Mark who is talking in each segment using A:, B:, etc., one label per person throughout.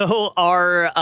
A: So our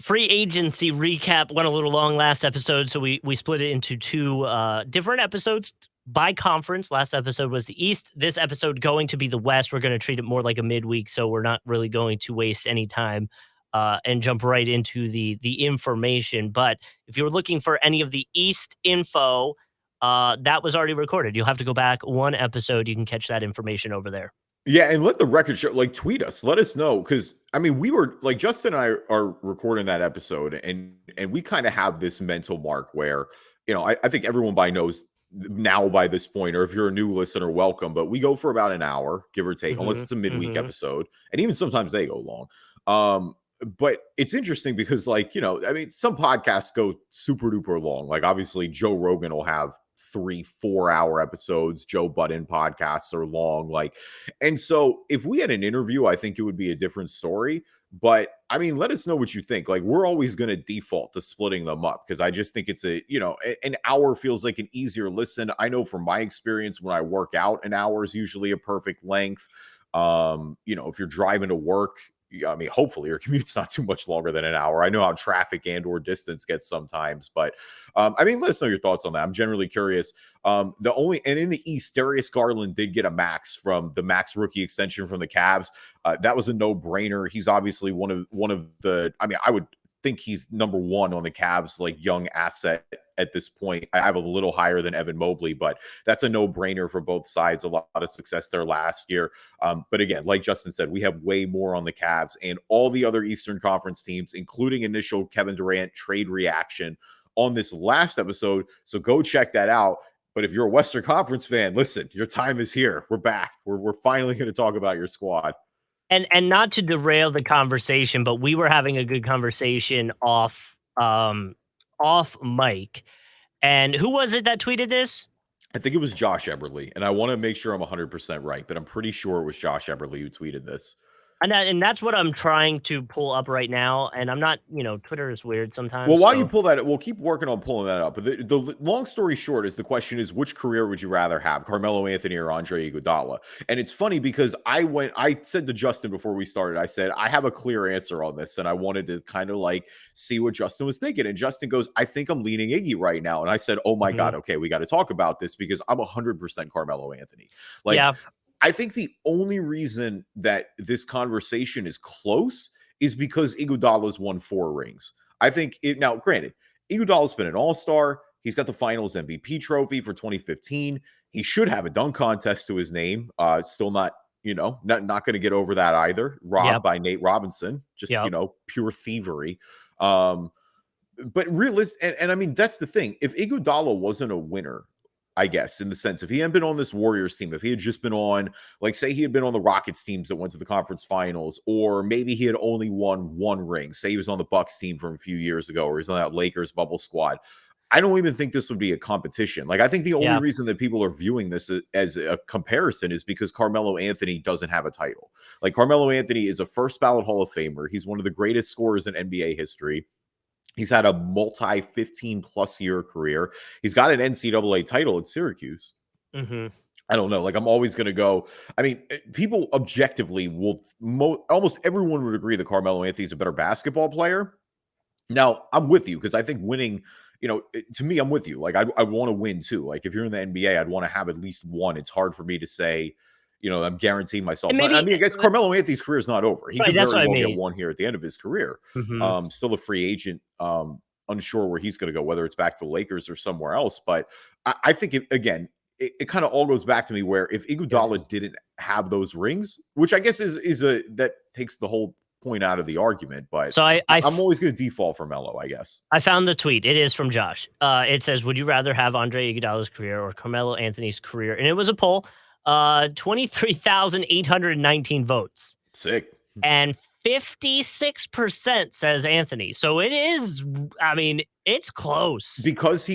A: free agency recap went a little long last episode, so we split it into two different episodes by conference. Last episode was the East. This episode going to be the West. We're going to treat it more like a midweek, so we're not really going to waste any time and jump right into the information. But if you're looking for any of the East info, that was already recorded. You'll have to go back one episode. You can catch that information over there.
B: Yeah, and let the record show, like, tweet us, let us know, because I mean, we were like Justin and I are recording that episode, and we kind of have this mental mark where, I think everyone knows now by this point, or if you're a new listener, welcome. But we go for about an hour, give or take, unless it's a midweek episode, and even sometimes they go long. But it's interesting because, like, I mean, some podcasts go super duper long. Like, obviously, Joe Rogan will have 3-4 hour episodes. Joe Budden podcasts are long. Like, and so if we had an interview, I think it would be a different story. But I mean, let us know what you think. Like, we're always going to default to splitting them up because I just think it's an hour feels like an easier listen. I know from my experience when I work out, an hour is usually a perfect length. If you're driving to work, I mean, hopefully your commute's not too much longer than an hour. I know how traffic and or distance gets sometimes, but I mean, let us know your thoughts on that. I'm generally curious. And in the East, Darius Garland did get a max from the max rookie extension from the Cavs. That was a no-brainer. He's obviously one of the, I mean, I would think he's number one on the Cavs, like, young asset at this point. I have a little higher than Evan Mobley, but that's a no-brainer for both sides. A lot of success there last year. But again, like Justin said, we have way more on the Cavs and all the other Eastern Conference teams, including initial Kevin Durant trade reaction on this last episode. So go check that out. But if you're a Western Conference fan, listen, your time is here. We're back. We're finally going to talk about your squad.
A: And not to derail the conversation, but we were having a good conversation off mic. And who was it that tweeted this?
B: I think it was Josh Eberly, and I want to make sure I'm 100% right, but I'm pretty sure it was Josh Eberly who tweeted this.
A: And that's what I'm trying to pull up right now. And I'm not, Twitter is weird sometimes.
B: Well, while you pull that, we'll keep working on pulling that up. But the long story short is the question is, which career would you rather have, Carmelo Anthony or Andre Iguodala? And it's funny because I said to Justin before we started, I said, I have a clear answer on this. And I wanted to kind of like see what Justin was thinking. And Justin goes, I think I'm leaning Iggy right now. And I said, oh my God, okay, we got to talk about this because I'm 100% Carmelo Anthony. Like, yeah. I think the only reason that this conversation is close is because Iguodala's won 4 rings. I think now, granted, Iguodala's been an all-star. He's got the finals MVP trophy for 2015. He should have a dunk contest to his name. Still not, not going to get over that either. Robbed by Nate Robinson. Just, pure thievery. But realistic, and I mean, that's the thing. If Iguodala wasn't a winner, I guess, in the sense, if he hadn't been on this Warriors team, if he had just been on, like, say he had been on the Rockets teams that went to the conference finals, or maybe he had only won 1 ring, say he was on the Bucks team from a few years ago, or he's on that Lakers bubble squad, I don't even think this would be a competition. Like, I think the only reason that people are viewing this as a comparison is because Carmelo Anthony doesn't have a title. Like, Carmelo Anthony is a first ballot Hall of Famer. He's one of the greatest scorers in NBA history. He's had a multi 15+ year career. He's got an NCAA title at Syracuse. I don't know. Like, I'm always going to go. I mean, people objectively will, almost everyone would agree that Carmelo Anthony is a better basketball player. Now, I'm with you because I think winning, to me, I'm with you. Like, I want to win too. Like, if you're in the NBA, I'd want to have at least one. It's hard for me to say, I'm guaranteeing myself. Maybe, I mean, I guess Carmelo Anthony's career is not over. He could very well get one here at the end of his career. Still a free agent, unsure where he's going to go, whether it's back to the Lakers or somewhere else. But I think, it kind of all goes back to me where if Iguodala didn't have those rings, which I guess that takes the whole point out of the argument. But so I'm always going to default for Melo, I guess.
A: I found the tweet. It is from Josh. It says, would you rather have Andre Iguodala's career or Carmelo Anthony's career? And it was a poll. 23,819 votes.
B: Sick.
A: And 56% says Anthony. So it is, I mean, it's close.
B: Because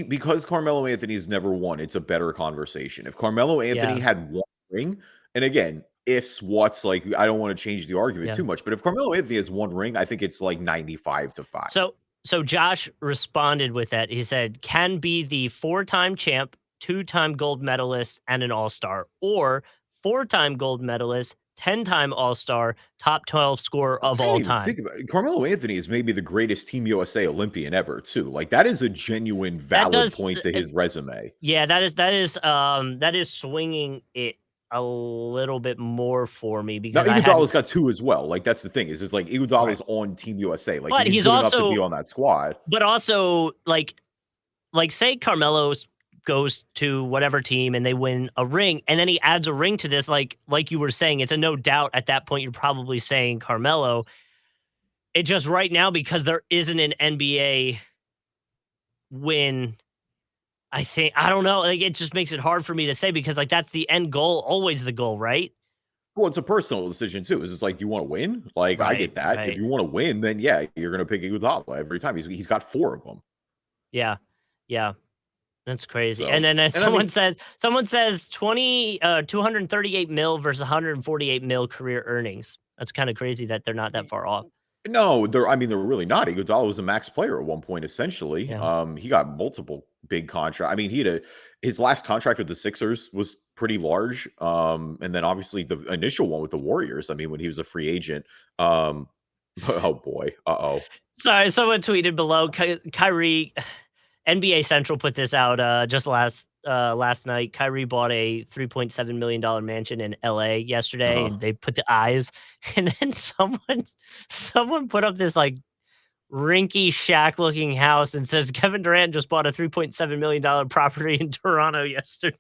B: Carmelo Anthony has never won, it's a better conversation. If Carmelo Anthony had one ring, and again, ifs, what's, like, I don't want to change the argument too much, but if Carmelo Anthony has one ring, I think it's like 95-5.
A: So Josh responded with that. He said, can be the 4-time champ, 2-time gold medalist, and an all-star, or 4-time gold medalist, 10-time All-Star, top 12 scorer of
B: I didn't
A: all
B: even
A: time.
B: think about it. Carmelo Anthony is maybe the greatest Team USA Olympian ever, too. Like, that is a genuine
A: That
B: valid
A: does
B: point to his resume.
A: yeah, that is swinging it a little bit more for me
B: Now,
A: because I hadn't
B: Iguodala's got 2 as well. Like, that's the thing is like
A: right.
B: Iguodala's on Team USA. Like,
A: But
B: he's
A: he's
B: good enough to be
A: also
B: on that squad.
A: like say Carmelo's goes to whatever team and they win a ring and then he adds a ring to this like you were saying, it's a no doubt at that point you're probably saying Carmelo. It just right now because there isn't an NBA win. I don't know. Like it just makes it hard for me to say because like that's the end goal, always the goal, right?
B: Well, it's a personal decision too. Is it's like, do you want to win? Like, I
A: Right,
B: get that. If
A: right.
B: you want to win, then yeah, you're gonna pick Iguodala every time. He's got 4 of them.
A: Yeah. Yeah. That's crazy. And
B: So,
A: then as
B: and I mean,
A: someone says 238 mil versus 148 mil career earnings. That's kind of crazy that they're not that far off.
B: no, they're really not. Iguodala was a max player at one point, essentially.
A: Yeah.
B: He got multiple big contract. I mean, his last contract with the Sixers was pretty large. And then obviously the initial one with the Warriors. I mean, when he was a free agent. Oh boy. Uh-oh.
A: Sorry, someone tweeted below Kyrie NBA Central put this out just last night. Kyrie bought a $3.7 million mansion in LA yesterday
B: Uh-huh.
A: and they put the eyes and then someone put up this like rinky shack looking house and says Kevin Durant just bought a $3.7 million property in Toronto yesterday.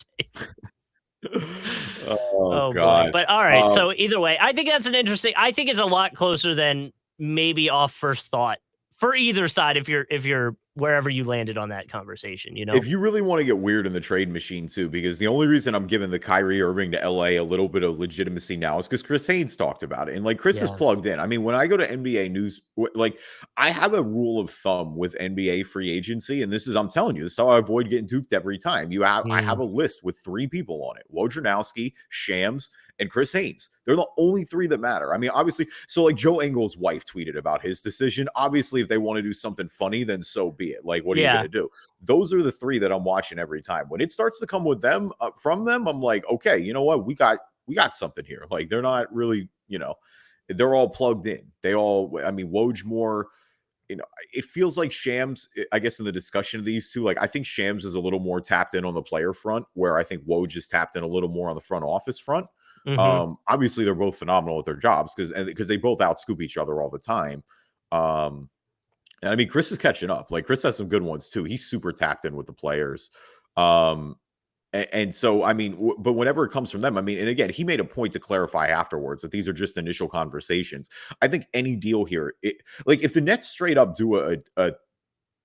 B: Oh
A: Oh boy.
B: God.
A: But all right.
B: Um,
A: So either way, I think it's a lot closer than maybe off first thought for either side if you're wherever you landed on that conversation, you know?
B: If you really want to get weird in the trade machine too, because the only reason I'm giving the Kyrie Irving to LA a little bit of legitimacy now is because Chris Haynes talked about it, and like Chris is
A: Yeah.
B: plugged in. I mean, when I go to NBA news, like I have a rule of thumb with NBA free agency, and this is I'm telling you, this is how I avoid getting duped every time. I have
A: Mm.
B: a list with 3 people on it: Wojnarowski, Shams, and Chris Haynes. They're the only 3 that matter. I mean, obviously, so like Joe Engel's wife tweeted about his decision. Obviously, if they want to do something funny, then so be it. Like, what are you going
A: Yeah.
B: to do? Those are the 3 that I'm watching every time. When it starts to come with them from them, I'm like, okay, you know what? We got something here. Like they're not really, they're all plugged in. They all, I mean, Woj more, it feels like Shams, I guess, in the discussion of these two, like I think Shams is a little more tapped in on the player front, where I think Woj is tapped in a little more on the front office front.
A: Mhm.
B: Obviously, they're both phenomenal at their jobs because they both outscoop each other all the time. Um, and I mean, Chris is catching up. Like Chris has some good ones too. He's super tapped in with the players. Um, and so, I mean, but whenever it comes from them, I mean, and again, he made a point to clarify afterwards that these are just initial conversations. I think any deal here, like if the Nets straight up do a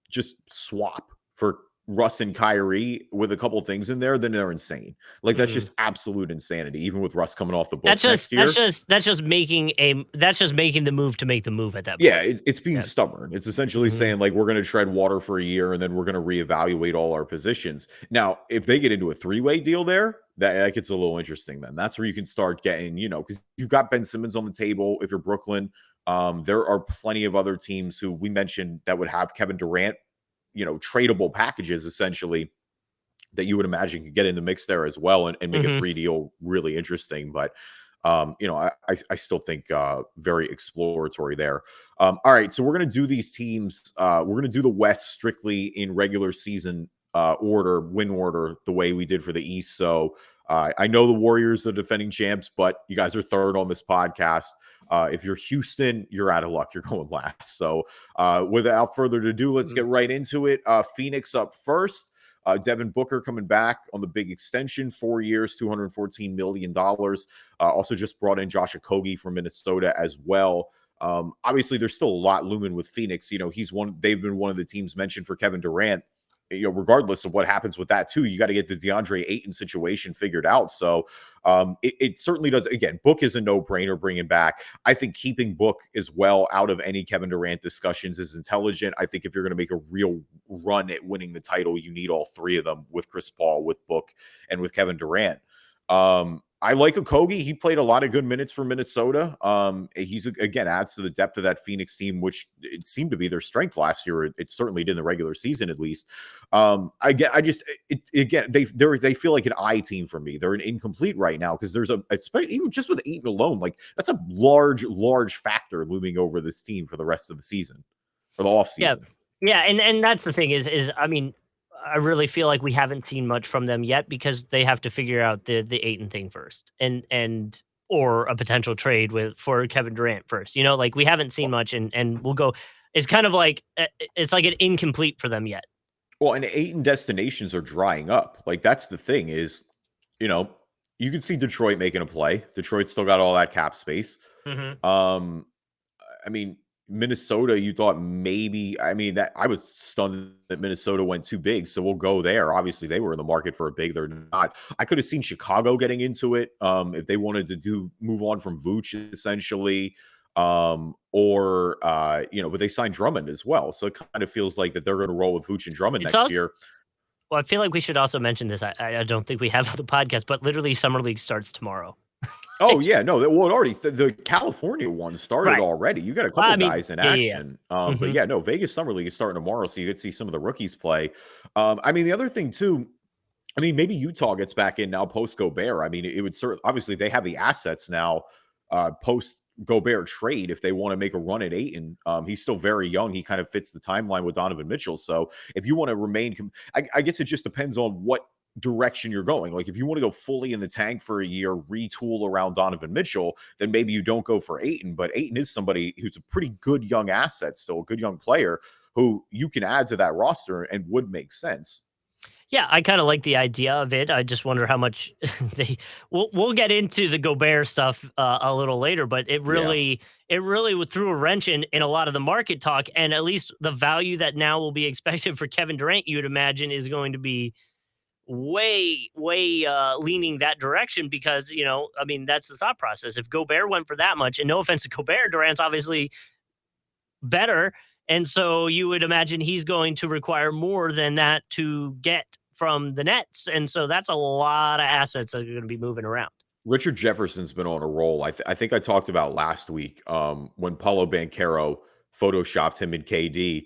B: just swap for Russ and Kyrie with a couple things in there, then they're insane. Like that's
A: Mhm.
B: just absolute insanity. Even with Russ coming off the
A: That's
B: books
A: just
B: next year,
A: that's just making the move to make the move at that
B: yeah,
A: point.
B: it's being
A: Yeah.
B: stubborn. It's essentially
A: Mhm.
B: saying like we're going to tread water for a year and then we're going to reevaluate all our positions. Now, if they get into a 3-way deal there, that gets a little interesting. Then that's where you can start getting, because you've got Ben Simmons on the table. If you're Brooklyn, there are plenty of other teams who we mentioned that would have Kevin Durant, tradable packages essentially that you would imagine could get in the mix there as well and make a
A: Mhm.
B: 3 deal really interesting. But I still think very exploratory there. All right, so we're gonna do these teams. We're gonna do the West strictly in regular season win order, the way we did for the East. So I know the Warriors are defending champs, but you guys are third on this podcast. If you're Houston, you're out of luck. You're going last. So without further ado, let's
A: Mm.
B: get right into it. Phoenix up first. Devin Booker coming back on the big extension, 4 years, $214 million. Also just brought in Josh Okogie from Minnesota as well. Obviously, there's still a lot looming with Phoenix. They've been one of the teams mentioned for Kevin Durant. Regardless of what happens with that, too, you got to get the DeAndre Ayton situation figured out. So it certainly does. Again, Book is a no-brainer bringing back. I think keeping Book as well out of any Kevin Durant discussions is intelligent. I think if you're going to make a real run at winning the title, you need all 3 of them with Chris Paul, with Book, and with Kevin Durant. I like Okogie. He played a lot of good minutes for Minnesota. He's again adds to the depth of that Phoenix team, which it seemed to be their strength last year. It certainly did in the regular season, at least. Again, they feel like an I team for me. They're an incomplete right now because there's especially even just with Ayton alone, like that's a large factor looming over this team for the rest of the season or the off
A: Yeah.
B: season.
A: Yeah, and that's the thing is I mean, I really feel like we haven't seen much from them yet because they have to figure out the Ayton thing first, and or a potential trade for Kevin Durant first. You know, like we haven't seen much, and we'll go. It's kind of like it's like an incomplete for them yet.
B: Well, and Ayton destinations are drying up. Like that's the thing is, you know, you can see Detroit making a play. Detroit's still got all that cap space.
A: Hmm.
B: Um, I mean, Minnesota, you thought maybe, I mean, that I was stunned that Minnesota went too big. So we'll go there. Obviously, they were in the market for a big. They're not. I could have seen Chicago getting into it if they wanted to move on from Vooch essentially. But they signed Drummond as well. So it kind of feels like that they're going to roll with Vooch and Drummond
A: It's
B: next
A: also
B: year.
A: well, I feel like we should also mention this. I don't think we have on the podcast, but literally Summer League starts tomorrow.
B: Oh yeah, no, well, it already the California one started
A: Right.
B: already. You got a
A: Well,
B: couple
A: I mean,
B: guys in
A: yeah.
B: action, but
A: Hmm.
B: yeah, no, Vegas Summer League is starting tomorrow, so you get to see some of the rookies play. I mean, the other thing too, I mean, maybe Utah gets back in now post Gobert. I mean, it would certainly obviously they have the assets now post Gobert trade if they want to make a run at Ayton. He's still very young. He kind of fits the timeline with Donovan Mitchell. So if you want to remain, I guess it just depends on what direction you're going. Like if you want to go fully in the tank for a year, retool around Donovan Mitchell, then maybe you don't go for Ayton. But Ayton is somebody who's a pretty good young asset, still a good young player who you can add to that roster and would make sense.
A: Yeah, I kind of like the idea of it. I just wonder how much they. We'll get into the Gobert stuff a little later, but
B: Yeah.
A: it really threw a wrench in a lot of the market talk, and at least the value that now will be expected for Kevin Durant, you'd imagine, is going to be way leaning that direction because I mean that's the thought process. If Gobert went for that much, and no offense to Gobert, Durant's obviously better. And so you would imagine he's going to require more than that to get from the Nets. And so that's a lot of assets that are going to be moving around.
B: Richard Jefferson's been on a roll. I think I talked about last week when Paulo Banchero photoshopped him in KD,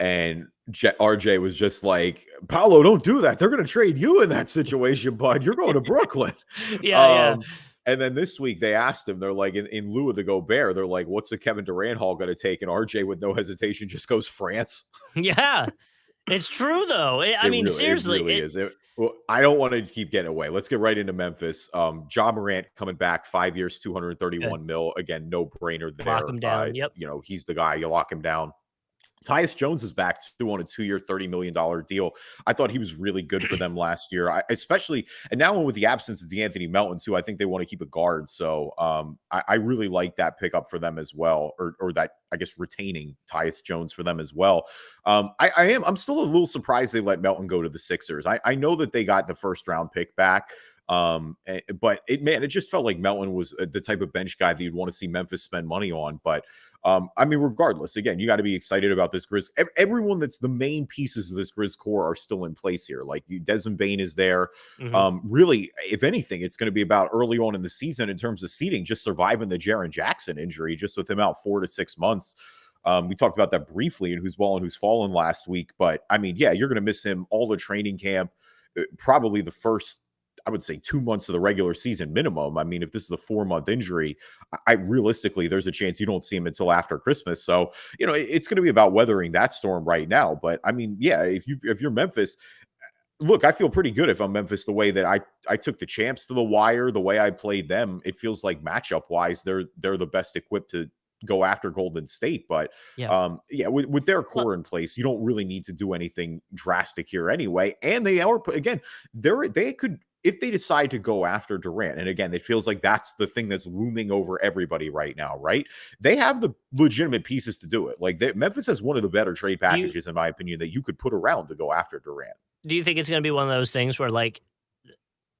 B: and RJ was just like, "Paulo, don't do that. They're going to trade you in that situation, bud. You're going to Brooklyn."
A: Yeah, yeah.
B: Um, and then this week they asked him, they're like, in lieu of the Gobert, they're like, "What's the Kevin Durant haul going to take?" And RJ, with no hesitation, just goes France.
A: Yeah. It's true though. I mean,
B: It
A: seriously,
B: really is. Well, I don't want to keep getting away. Let's get right into Memphis. Ja Morant coming back, 5 years,
A: good.
B: 231 mil. Again, no brainer
A: Lock
B: there.
A: him down. Yep.
B: He's the guy. You lock him down. Tyus Jones is back too on a 2-year, $30 million deal. I thought he was really good for them last year, especially, and now with the absence of DeAnthony Melton too, I think they want to keep a guard. So I really like that pickup for them as well, or that I guess retaining Tyus Jones for them as well. I'm still a little surprised they let Melton go to the Sixers. I know that they got the first round pick back. But it just felt like Melton was the type of bench guy that you'd want to see Memphis spend money on. But I mean, regardless, again, you got to be excited about this Grizz. Everyone that's the main pieces of this Grizz core are still in place here. Like Desmond Bain is there.
A: Hmm.
B: Really, if anything, it's going to be about early on in the season in terms of seeding, just surviving the Jaren Jackson injury, just with him out 4 to 6 months. We talked about that briefly and who's balling, who's fallen last week. But I mean, yeah, you're going to miss him all the training camp, probably the first, I would say, 2 months of the regular season minimum. I mean, if this is a 4-month injury, I realistically, there's a chance you don't see him until after Christmas. So, it's going to be about weathering that storm right now. But I mean, yeah, if you're Memphis, look, I feel pretty good if I'm Memphis the way that I took the champs to the wire, the way I played them. It feels like matchup wise, they're the best equipped to go after Golden State. But
A: Yeah.
B: yeah, with their
A: Well,
B: core in place, you don't really need to do anything drastic here anyway. And they are again, they could, if they decide to go after Durant, and again, it feels like that's the thing that's looming over everybody right now, right? They have the legitimate pieces to do it. Like Memphis has one of the better trade
A: do you
B: packages, in my opinion, that you could put around to go after Durant.
A: do you think it's going to be one of those things where like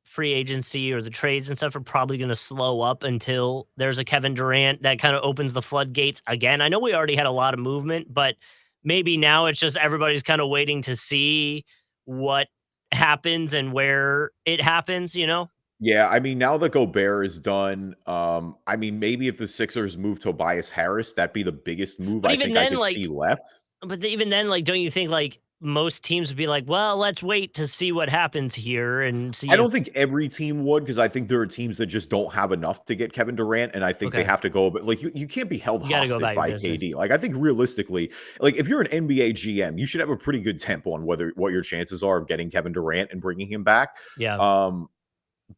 A: free agency or the trades and stuff are probably going to slow up until there's a Kevin Durant that kind of opens the floodgates again? I know we already had a lot of movement, but maybe now it's just everybody's kind of waiting to see what happens and where it happens, you know?
B: Yeah, I mean, now that Gobert is done, I mean, maybe if the Sixers move Tobias Harris, that'd be the biggest move
A: But
B: I
A: even
B: think I
A: then,
B: could see
A: like,
B: left.
A: even then, like, don't you think like most teams would be like, well, let's wait to see what happens here and
B: I
A: see if
B: don't think every team would, because I think there are teams that just don't have enough to get Kevin Durant, and I think they
A: okay,
B: have to go. But like, you can't be held
A: you got to go
B: hostage
A: about your
B: by
A: business.
B: KD. Like, I think realistically, like if you're an NBA GM, you should have a pretty good tempo on what your chances are of getting Kevin Durant and bringing him back.
A: Yeah,
B: Um,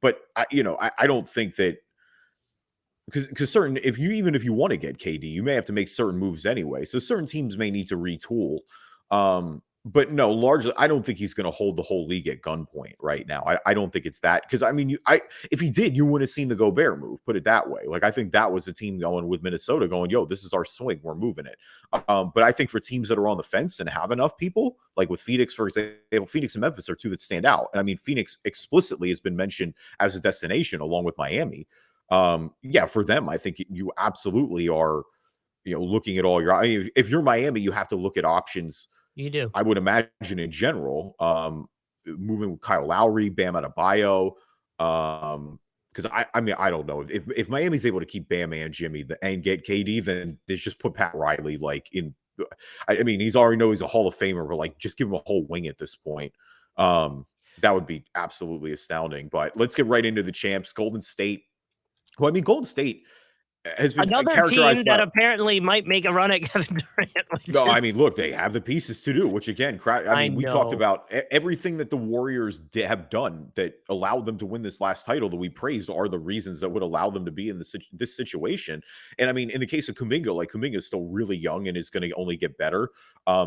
B: but I don't think that because certain if you even if you want to get KD, you may have to make certain moves anyway. So certain teams may need to retool. But no, largely, I don't think he's going to hold the whole league at gunpoint right now. I don't think it's that because I mean, if he did, you would have seen the Gobert move. Put it that way. Like I think that was a team going with Minnesota, going, "Yo, this is our swing. We're moving it." But I think for teams that are on the fence and have enough people, like with Phoenix, for example, Phoenix and Memphis are two that stand out. And I mean, Phoenix explicitly has been mentioned as a destination along with Miami. Yeah, for them, I think you absolutely are, looking at all your. I mean, if you're Miami, you have to look at options.
A: you do.
B: I would imagine in general, moving with Kyle Lowry, Bam Adebayo, because I mean, I don't know if Miami's able to keep Bam and Jimmy and get KD, then they just put Pat Riley like in. I mean, he's already know he's a Hall of Famer, but like just give him a whole wing at this point. That would be absolutely astounding. But let's get right into the champs, Golden State. Well, I mean, Golden State has been
A: Another
B: characterized
A: team that
B: by.
A: apparently might make a run at Kevin Durant, which
B: No, I
A: is
B: mean, look, they have the pieces to do, which again, I
A: I
B: mean, we talked
A: know.
B: about everything that the Warriors have done that allowed them to win this last title that we praised are the reasons that would allow them to be in this situation. And I mean, in the case of Kuminga, like Kuminga is still really young and is going to only get better.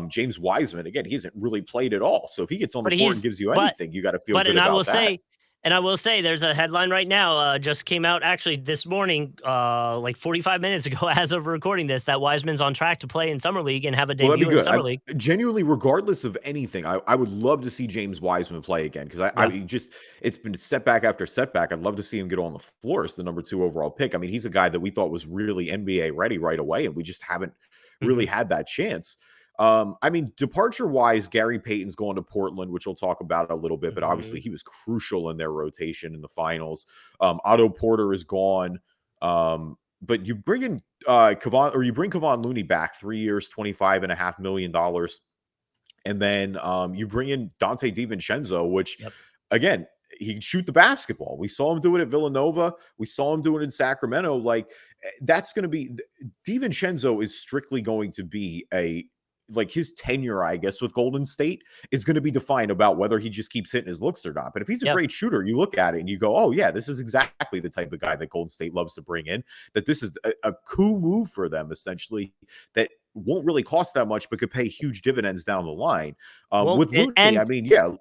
B: James Wiseman, again, he hasn't really played at all. So if he gets on the
A: But
B: court and
A: he's
B: gives you
A: but
B: anything, you got to feel
A: but
B: good about that.
A: and I will say there's a headline right now, just came out actually this morning, like 45 minutes ago as of recording this, that Wiseman's on track to play in summer league and have a
B: Well, that'd
A: debut
B: be
A: in
B: good.
A: summer league.
B: Genuinely, regardless of anything, I would love to see James Wiseman play again because I
A: Yeah.
B: mean, just it's been setback after setback. I'd love to see him get on the floor as the number 2 overall pick. I mean, he's a guy that we thought was really NBA ready right away, and we just haven't really
A: Mhm.
B: had that chance. I mean, departure wise, Gary Payton's going to Portland, which we'll talk about a little bit, but obviously
A: Mhm.
B: he was crucial in their rotation in the finals. Otto Porter is gone. But you bring in you bring Kevon Looney back 3 years, $25.5 million. And then you bring in Dante DiVincenzo, which
A: Yep.
B: again, he can shoot the basketball. We saw him do it at Villanova. We saw him do it in Sacramento. Like that's going to be DiVincenzo is strictly going to be like his tenure, I guess, with Golden State is going to be defined about whether he just keeps hitting his looks or not. But if he's a
A: Yep.
B: great shooter, you look at it and you go, oh, yeah, this is exactly the type of guy that Golden State loves to bring in, that this is a cool move for them, essentially, that won't really cost that much, but could pay huge dividends down the line.
A: Well,
B: With Looney, I mean, yeah,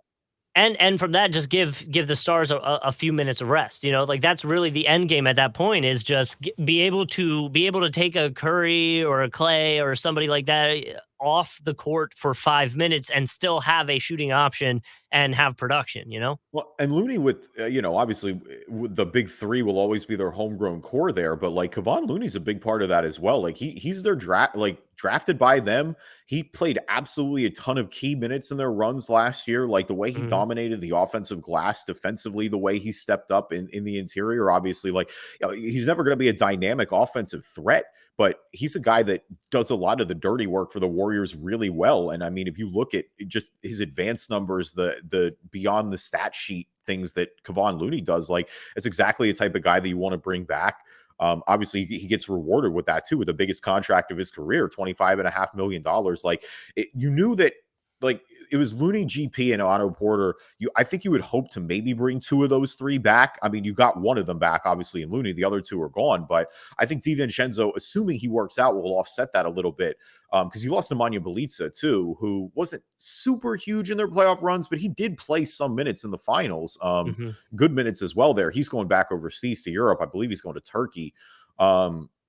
A: and from that, just give the stars a few minutes of rest. You know, like that's really the end game at that point is just be able to take a Curry or a Clay or somebody like that off the court for 5 minutes and still have a shooting option and have production. You know.
B: well, and Looney with obviously with the big three will always be their homegrown core there, but like Kevon Looney's a big part of that as well. Like he's their drafted by them. He played absolutely a ton of key minutes in their runs last year. Like the way he
A: Mhm.
B: dominated the offensive glass defensively, the way he stepped up in the interior. Obviously, like he's never going to be a dynamic offensive threat, but he's a guy that does a lot of the dirty work for the Warriors really well. And I mean, if you look at just his advanced numbers, the beyond the stat sheet things that Kevon Looney does, like it's exactly the type of guy that you want to bring back. Obviously, he gets rewarded with that too, with the biggest contract of his career, $25.5 million. Like you knew that, like it was Looney, GP, and Otto Porter. I think you would hope to maybe bring 2 of those 3 back. I mean, you got one of them back, obviously, in Looney. The other 2 are gone, but I think DiVincenzo, assuming he works out, will offset that a little bit. Because you lost Nemanja Bjelica too, who wasn't super huge in their playoff runs, but he did play some minutes in the finals.
A: Mhm.
B: Good minutes as well there. He's going back overseas to Europe. I believe he's going to Turkey.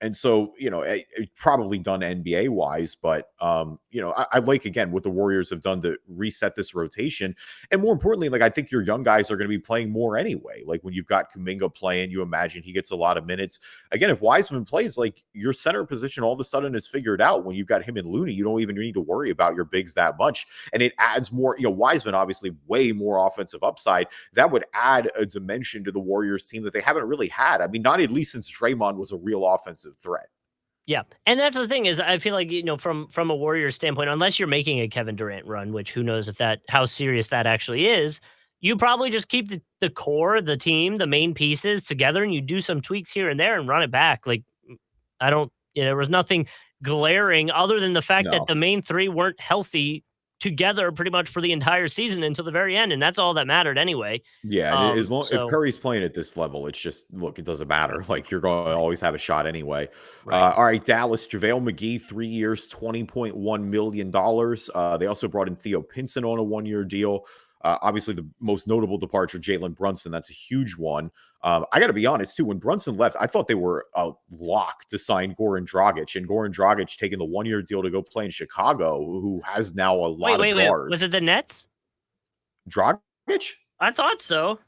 B: And so, probably done NBA wise, but I like again what the Warriors have done to reset this rotation. And more importantly, like I think your young guys are going to be playing more anyway. Like when you've got Kuminga playing, you imagine he gets a lot of minutes. Again, if Wiseman plays, like your center position all of a sudden is figured out when you've got him and Looney, you don't even need to worry about your bigs that much. And it adds more, Wiseman obviously way more offensive upside. That would add a dimension to the Warriors team that they haven't really had. I mean, not at least since Draymond was a real offensive threat.
A: Yeah, and that's the thing is I feel like, from a Warriors standpoint, unless you're making a Kevin Durant run, which who knows if how serious that actually is, you probably just keep the core, the team, the main pieces together, and you do some tweaks here and there and run it back. Like, I don't there was nothing glaring other than the fact that
B: No.
A: the main three weren't healthy together pretty much for the entire season until the very end, and that's all that mattered anyway.
B: Yeah, and as long if
A: So
B: Curry's playing at this level, it's just look, it doesn't matter. Like you're going to
A: right,
B: always have a shot anyway.
A: right.
B: All right, Dallas, JaVale McGee, 3 years, $20.1 million. They also brought in Theo Pinson on a 1 year deal. Obviously, the most notable departure, Jalen Brunson. That's a huge one. I got to be honest too. When Brunson left, I thought they were a lock to sign Goran Dragic, and Goran Dragic taking the 1 year deal to go play in Chicago, who has now a
A: Wait,
B: lot of
A: wait, wait. Was
B: guards.
A: it the Nets?
B: Dragic?
A: I thought so.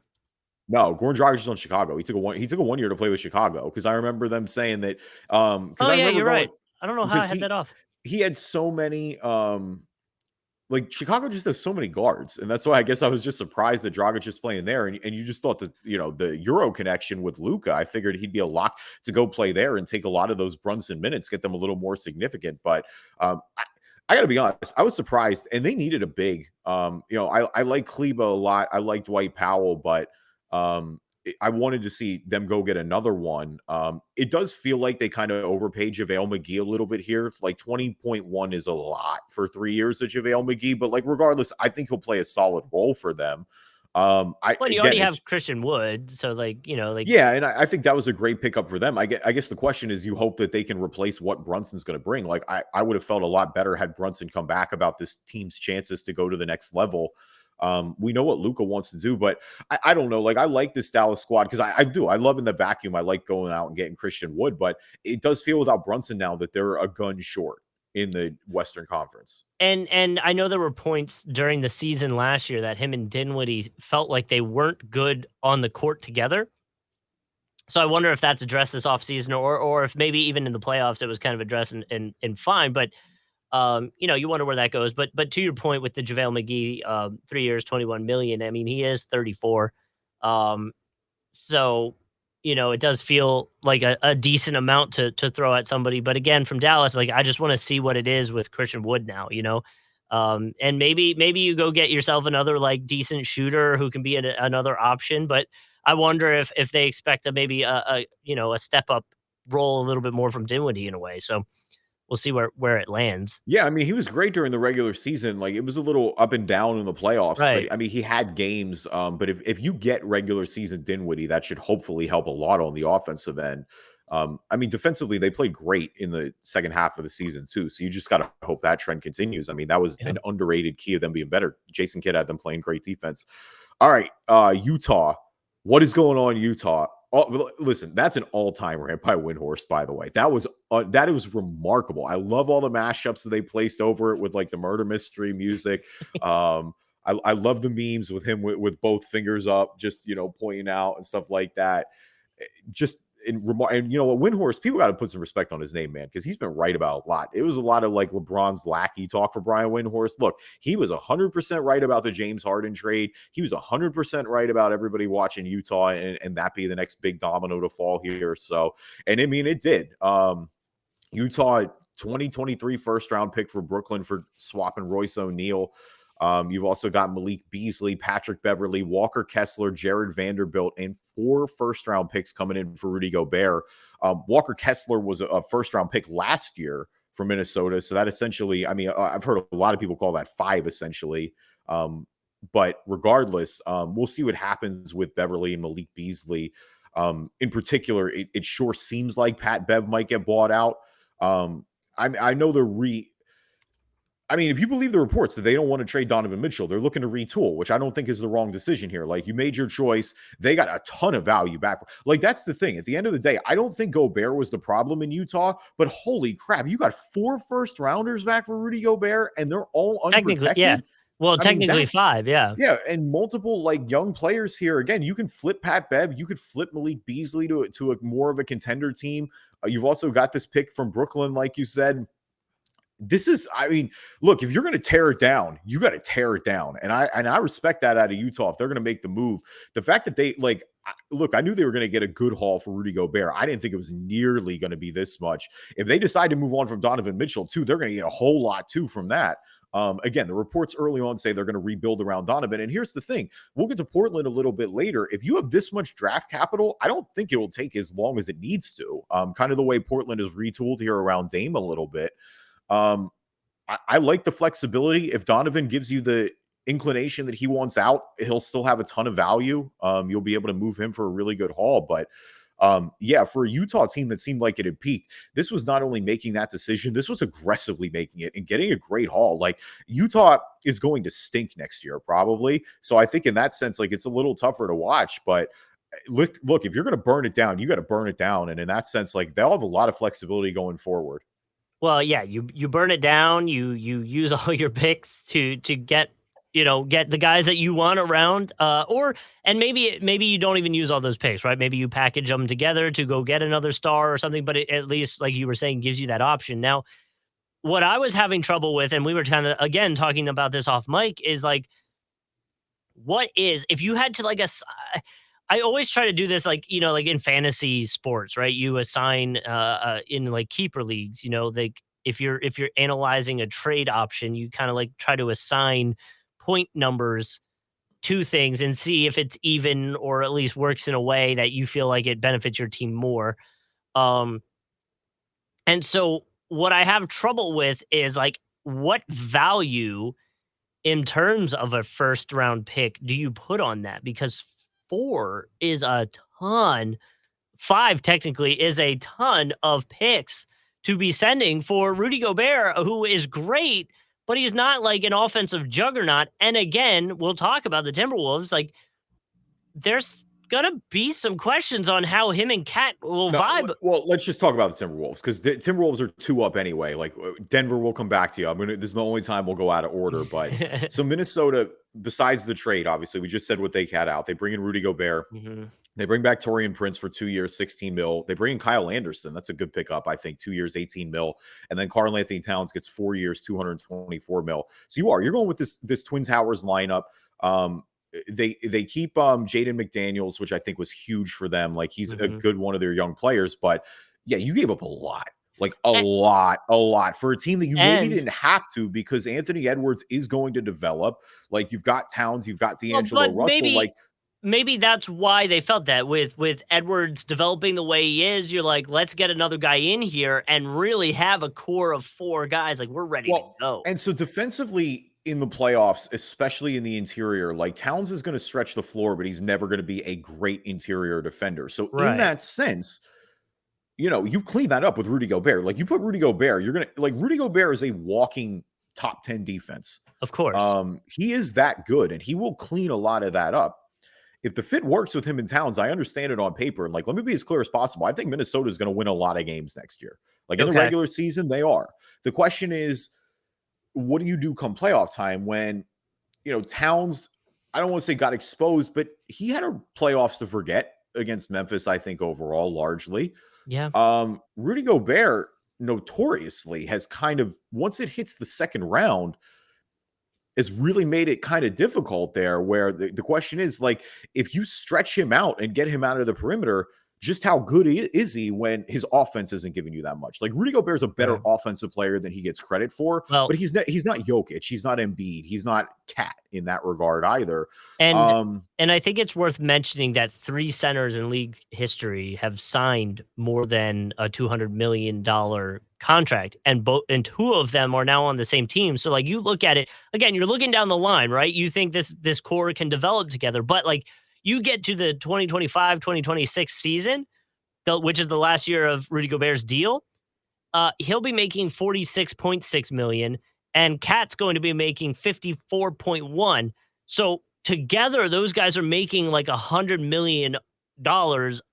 B: No, Goran Dragic is on Chicago. He took a 1 year to play with Chicago because I remember them saying that because
A: Oh
B: I
A: yeah,
B: remember
A: you're
B: going
A: right. I don't know how I
B: because
A: had that off.
B: he had so many like Chicago just has so many guards, and that's why I guess I was just surprised that Dragic is playing there. And you just thought that the Euro connection with Luca, I figured he'd be a lock to go play there and take a lot of those Brunson minutes, get them a little more significant. But I got to be honest, I was surprised, and they needed a big. I like Kleba a lot. I like Dwight Powell, but I wanted to see them go get another one. It does feel like they kind of overpaid JaVale McGee a little bit here. Like 20.1 is a lot for 3 years of JaVale McGee, but like regardless, I think he'll play a solid role for them. I
A: Well, you
B: again,
A: already
B: it's
A: have Christian Wood, so like
B: yeah, and I think that was a great pickup for them. I guess the question is, you hope that they can replace what Brunson's going to bring. Like I would have felt a lot better had Brunson come back about this team's chances to go to the next level. We know what Luca wants to do, but I don't know. Like I like this Dallas squad because I do. I love in the vacuum. I like going out and getting Christian Wood, but it does feel without Brunson now that they're a gun short in the Western Conference.
A: and I know there were points during the season last year that him and Dinwiddie felt like they weren't good on the court together. So I wonder if that's addressed this offseason or if maybe even in the playoffs it was kind of addressed and fine. But you wonder where that goes. But to your point with the JaVale McGee, 3 years, 21 million. I mean, he is 34. Um, so it does feel like a decent amount to throw at somebody. But again, from Dallas, like I just want to see what it is with Christian Wood now, and maybe you go get yourself another like decent shooter who can be another option. But I wonder if they expect maybe a step up role a little bit more from Dinwiddie in a way. So we'll see where it lands.
B: Yeah, I mean, he was great during the regular season. Like it was a little up and down in the playoffs, but
A: Right.
B: I mean, he had games. But if you get regular season Dinwiddie, that should hopefully help a lot on the offensive end. I mean, defensively, they played great in the second half of the season too. So you just got to hope that trend continues. I mean, that was
A: Yeah.
B: an underrated key of them being better. Jason Kidd had them playing great defense. All right, Utah. What is going on, Utah? Oh, listen, that's an all-time rant by Windhorst, by the way. That was remarkable. I love all the mashups that they placed over it with like the murder mystery music. I love the memes with him with both fingers up, just pointing out and stuff like that. Just and you know what, Windhorst, people got to put some respect on his name, man, because he's been right about a lot. It was a lot of like LeBron's lackey talk for Brian Windhorst. Look, he was 100% right about the James Harden trade. He was 100% right about everybody watching Utah and that be the next big domino to fall here. So, and I mean, it did. Utah 2023 first round pick for Brooklyn for swapping Royce O'Neal. You've also got Malik Beasley, Patrick Beverly, Walker Kessler, Jared Vanderbilt, and 4 first round picks coming in for Rudy Gobert. Walker Kessler was a first round pick last year from Minnesota. So that essentially, I mean, I've heard a lot of people call that 5 essentially. But regardless, we'll see what happens with Beverly and Malik Beasley. In particular, it sure seems like Pat Bev might get bought out. I know I mean, if you believe the reports that they don't want to trade Donovan Mitchell, they're looking to retool, which I don't think is the wrong decision here. Like, you made your choice. They got a ton of value back. Like, that's the thing. At the end of the day, I don't think Gobert was the problem in Utah, but holy crap, you got 4 first rounders back for Rudy Gobert, and they're all
A: Technically, yeah.
B: unprotected.
A: Well,
B: I mean,
A: technically 5, yeah.
B: Yeah, and multiple like young players here. Again, you can flip Pat Bev, you could flip Malik Beasley to a more of a contender team. You've also got this pick from Brooklyn, like you said. This is, I mean, look, if you're going to tear it down, you got to tear it down, and I respect that out of Utah if they're going to make the move. The fact that they like, look, I knew they were going to get a good haul for Rudy Gobert. I didn't think it was nearly going to be this much. If they decide to move on from Donovan Mitchell too, they're going to get a whole lot too from that. Again, the reports early on say they're going to rebuild around Donovan. And here's the thing, we'll get to Portland a little bit later. If you have this much draft capital, I don't think it will take as long as it needs to. Kind of the way Portland is retooled here around Dame a little bit. I like the flexibility. If Donovan gives you the inclination that he wants out, he'll still have a ton of value. You'll be able to move him for a really good haul. But yeah, for a Utah team that seemed like it had peaked, this was not only making that decision, this was aggressively making it and getting a great haul. Like, Utah is going to stink next year, probably. So I think in that sense, like, it's a little tougher to watch. But look, if you're going to burn it down, you got to burn it down. And in that sense, like, they'll have a lot of flexibility going forward.
A: Well, yeah, you burn it down, you use all your picks to get, get the guys that you want around, and maybe you don't even use all those picks, right? Maybe you package them together to go get another star or something, but it at least, like you were saying, gives you that option. Now, what I was having trouble with, and we were kind of, again, talking about this off mic, is like, if you had to, like, I always try to do this, like, like in fantasy sports, right? You assign in like keeper leagues, like if you're analyzing a trade option, you kind of like try to assign point numbers to things and see if it's even or at least works in a way that you feel like it benefits your team more. And so what I have trouble with is like, what value in terms of a first round pick do you put on that? Because 4 is a ton. 5 technically is a ton of picks to be sending for Rudy Gobert, who is great, but he's not like an offensive juggernaut. And again, we'll talk about the Timberwolves. Like, there's gonna be some questions on how him and Cat will vibe.
B: Well, let's just talk about the Timberwolves, because the Timberwolves are 2 up anyway. Like, Denver will come back to you. This is the only time we'll go out of order. But so Minnesota, besides the trade, obviously, we just said what they had out. They bring in Rudy Gobert.
A: Mm-hmm.
B: They bring back Taurean Prince for 2 years, 16 mil. They bring in Kyle Anderson. That's a good pickup, I think. 2 years, 18 mil. And then Karl-Anthony Towns gets 4 years, 224 mil. So you're going with this Twin Towers lineup. They keep Jaden McDaniels, which I think was huge for them. Like, he's a good one of their young players. But yeah, you gave up a lot. Like, a lot for a team that you maybe didn't have to, because Anthony Edwards is going to develop. Like, you've got Towns, you've got D'Angelo Russell.
A: Maybe that's why they felt that with Edwards developing the way he is. You're like, let's get another guy in here and really have a core of 4 guys. Like, we're ready to go.
B: And so defensively in the playoffs, especially in the interior, like, Towns is going to stretch the floor, but he's never going to be a great interior defender. So in that sense, you clean that up with Rudy Gobert. Like, you put Rudy Gobert, you're going to, like, Rudy Gobert is a walking top 10 defense.
A: Of course.
B: He is that good, and he will clean a lot of that up. If the fit works with him in Towns, I understand it on paper. And, like, let me be as clear as possible. I think Minnesota is going to win a lot of games next year. Like, in the regular season, they are. The question is, what do you do come playoff time when, Towns, I don't want to say got exposed, but he had a playoffs to forget against Memphis, I think, overall, largely.
A: Yeah.
B: Rudy Gobert notoriously has kind of, once it hits the second round, has really made it kind of difficult there, where the question is, like, if you stretch him out and get him out of the perimeter, just how good is he when his offense isn't giving you that much? Like, Rudy Gobert is a better offensive player than he gets credit for, but he's not Jokic, he's not Embiid, he's not Cat in that regard either.
A: And I think it's worth mentioning that 3 centers in league history have signed more than a $200 million contract, and 2 of them are now on the same team. So, like, you look at it again, you're looking down the line, right? You think this core can develop together, but, like, you get to the 2025-2026 season, which is the last year of Rudy Gobert's deal, he'll be making $46.6 million. and Cat's going to be making 54.1. So together, those guys are making like $100 million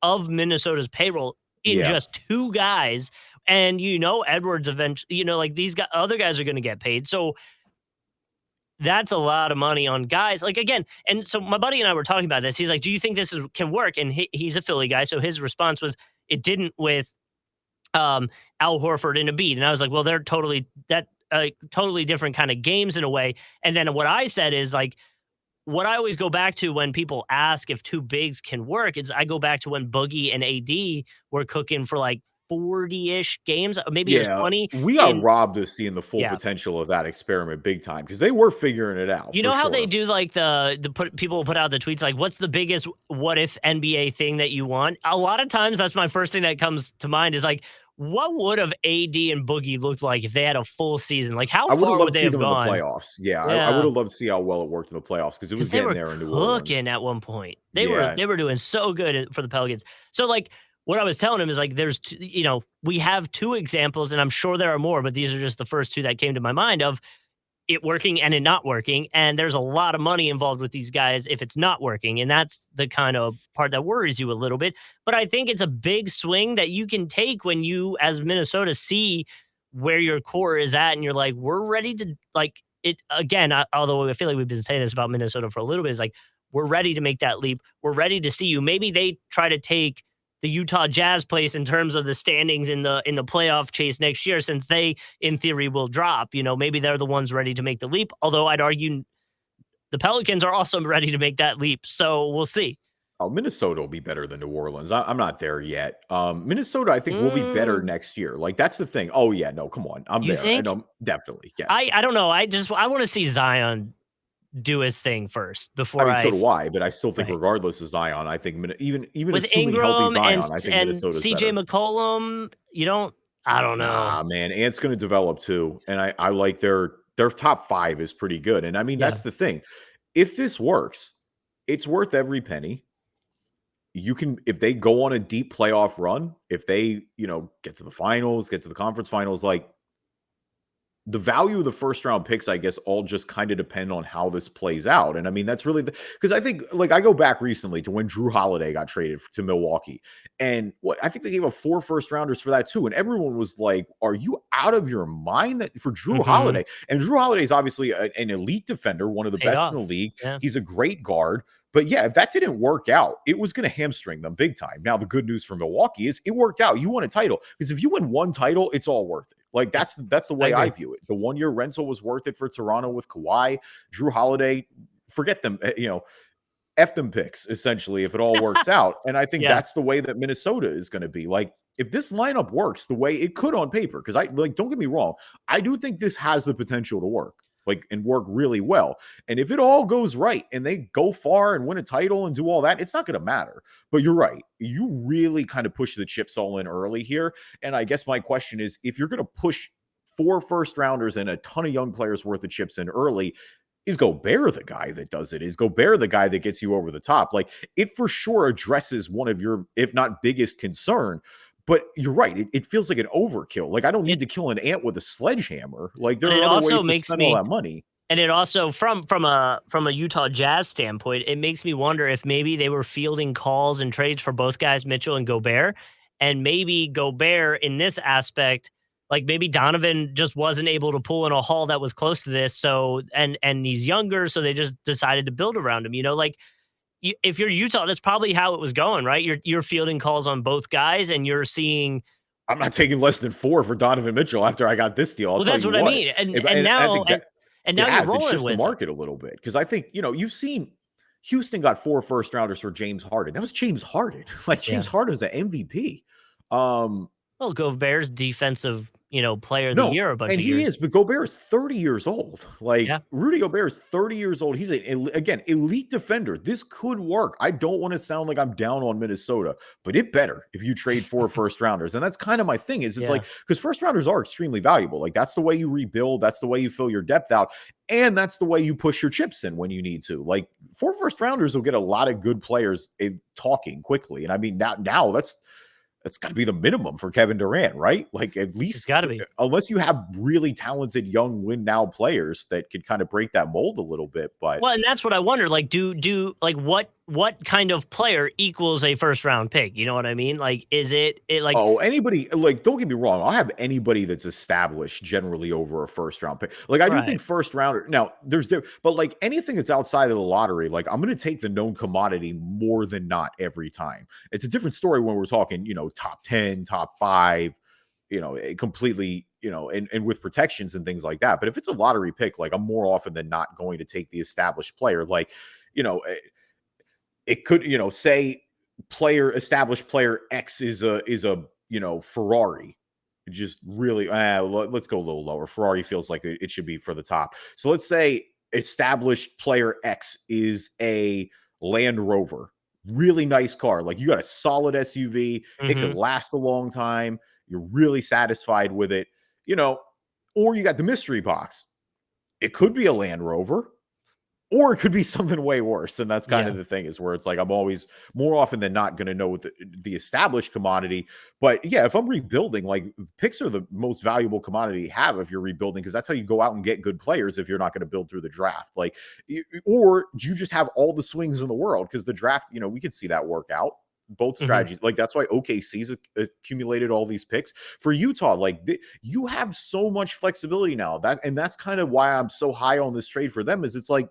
A: of Minnesota's payroll in
B: Yeah.
A: just two guys. And Edwards eventually, like these guys, other guys are going to get paid. So that's a lot of money on guys. Like again, and so my buddy and I were talking about this. He's like, "Do you think this can work?" And he's a Philly guy, so his response was, "It didn't with Al Horford and Embiid." And I was like, "Well, they're totally different kind of games in a way." And then what I said is like, what I always go back to when people ask if two bigs can work is I go back to when Boogie and AD were cooking for like 40-ish games, maybe it was
B: Yeah,
A: 20.
B: we got robbed of seeing the full
A: Yeah.
B: potential of that experiment big time because they were figuring it out.
A: You
B: For
A: know how they
B: sure.
A: do like people put out the tweets like, what's the biggest what if NBA thing that you want? A lot of times that's my first thing that comes to mind is like, what would have AD and Boogie looked like if they had a full season? Like how
B: I would have
A: far
B: loved
A: would
B: to
A: they
B: see
A: have
B: them in the
A: gone?
B: playoffs. Yeah, I would
A: Yeah.
B: have loved to see how well it worked in the playoffs because it was
A: Because they
B: getting
A: were
B: there in New Orleans.
A: cooking at one point.
B: Yeah.
A: They were doing so good for the Pelicans. So like what I was telling him is like we have two examples, and I'm sure there are more, but these are just the first two that came to my mind of it working and it not working. And there's a lot of money involved with these guys if it's not working. And that's the kind of part that worries you a little bit. But I think it's a big swing that you can take when you, as Minnesota, see where your core is at. And you're like, we're ready to, like, it again. Although I feel like we've been saying this about Minnesota for a little bit, is like, we're ready to make that leap. We're ready to see you. Maybe they try to take the Utah Jazz place in terms of the standings in the playoff chase next year, since they in theory will drop. Maybe they're the ones ready to make the leap. Although I'd argue the Pelicans are also ready to make that leap. So we'll see.
B: Oh, Minnesota will be better than New Orleans. I'm not there yet. Minnesota, I think, will be better
A: Mm,
B: next year. Like that's the thing. Oh yeah, no, come on, I'm
A: you
B: there. And
A: think?
B: definitely yes.
A: I don't know. I want to see Zion do his thing first
B: I
A: before
B: mean, so
A: I
B: do I. But I still think,
A: right.
B: regardless of Zion, I think even
A: With
B: assuming healthy
A: Ingram
B: Zion, I think
A: and
B: Minnesota's
A: CJ
B: better.
A: McCollum, I don't know.
B: Nah, man, Ant's going to develop too, and I like their top 5 is pretty good. And I mean,
A: Yeah.
B: that's the thing. If this works, it's worth every penny. You can if they go on a deep playoff run, if they, get to the finals, get to the conference finals, like the value of the first round picks, I guess, all just kind of depend on how this plays out. And I mean, that's really because I think, like, I go back recently to when Drew Holiday got traded to Milwaukee, and what I think they gave up 4 first rounders for that too. And everyone was like, "Are you out of your mind that for Drew
A: Hmm.
B: Holiday?" And Drew Holiday is obviously an elite defender, one of the
A: Paid
B: best in
A: off.
B: the league.
A: Yeah.
B: He's a great guard. But yeah, if that didn't work out, it was going to hamstring them big time. Now, the good news for Milwaukee is it worked out. You won a title because if you win one title, it's all worth it. Like that's the
A: I
B: way I
A: agree.
B: view it. The 1 year rental was worth it for Toronto with Kawhi, Drew Holiday. Forget them, F them picks essentially if it all works out. And I think
A: Yeah.
B: that's the way that Minnesota is going to be. Like if this lineup works the way it could on paper, because I like don't get me wrong, I do think this has the potential to work. Like and work really well. And if it all goes right and they go far and win a title and do all that, it's not going to matter. But you're right. You really kind of push the chips all in early here. And I guess my question is if you're going to push 4 first rounders and a ton of young players worth of chips in early, is Gobert the guy that does it? Is Gobert the guy that gets you over the top? Like it for sure addresses one of your, if not biggest concern. But you're right. It feels like an overkill. Like I don't need
A: It
B: to kill an ant with a sledgehammer. Like there
A: and
B: are
A: it
B: other
A: also
B: ways to
A: makes
B: spend all
A: me
B: that money.
A: And it also from a Utah Jazz standpoint, it makes me wonder if maybe they were fielding calls and trades for both guys, Mitchell and Gobert, and maybe Gobert in this aspect, like maybe Donovan just wasn't able to pull in a haul that was close to this. So and he's younger, so they just decided to build around him. Like if you're Utah, that's probably how it was going, right? You're fielding calls on both guys, and you're seeing.
B: I'm not taking less than 4 for Donovan Mitchell after I got this deal. I'll
A: Well,
B: tell
A: that's
B: you
A: what I
B: what.
A: mean, and
B: If
A: and
B: and I
A: now
B: think that
A: and
B: it
A: now you're
B: has. It
A: rolling
B: shifts the
A: with him.
B: market a little bit because I think, you've seen Houston got 4 first rounders for James Harden. That was James Harden. Like
A: Yeah.
B: James Harden was an MVP. Um,
A: Well, Gobert's defensive, player of the
B: No,
A: year a bunch
B: and
A: of
B: he
A: years.
B: is, but Gobert is 30 years old.
A: Yeah.
B: Like Rudy Gobert is 30 years old. He's again elite defender. This could work. I don't want to sound like I'm down on Minnesota, but it better if you trade 4 first rounders. And that's kind of my thing is it's
A: Yeah.
B: like because first rounders are extremely valuable. Like that's the way you rebuild, that's the way you fill your depth out, and that's the way you push your chips in when you need to. Like 4 first rounders will get a lot of good players talking quickly. And I mean now that's got to be the minimum for Kevin Durant, right? Like at
A: It's
B: least
A: got to be.
B: unless you have really talented young win now players that could kind of break that mold a little bit. But
A: Well, and that's what I wonder. Like, do like what kind of player equals a first round pick? You know what I mean? Like, is it like
B: oh, anybody, like, don't get me wrong. I'll have anybody that's established generally over a first round pick. Like, I do
A: right?
B: think first rounder, now but like anything that's outside of the lottery, like, I'm going to take the known commodity more than not every time. It's a different story when we're talking, top 10, top five, completely, and with protections and things like that. But if it's a lottery pick, like, I'm more often than not going to take the established player. Like, you know, it could, say established player X is a Ferrari. Just really, let's go a little lower. Ferrari feels like it should be for the top. So let's say established player X is a Land Rover. Really nice car. Like, you got a solid SUV. It could
A: Hmm.
B: last a long time. You're really satisfied with it, or you got the mystery box. It could be a Land Rover. Or it could be something way worse. And that's kind
A: Yeah.
B: of the thing, is where it's like I'm always more often than not going to know the established commodity. But yeah, if I'm rebuilding, like, picks are the most valuable commodity you have if you're rebuilding, because that's how you go out and get good players if you're not going to build through the draft. Like, or do you just have all the swings in the world? Because the draft, we can see that work out. Both
A: Hmm.
B: strategies, like, that's why OKC's accumulated all these picks. For Utah, like, you have so much flexibility now. That's kind of why I'm so high on this trade for them. Is it's like,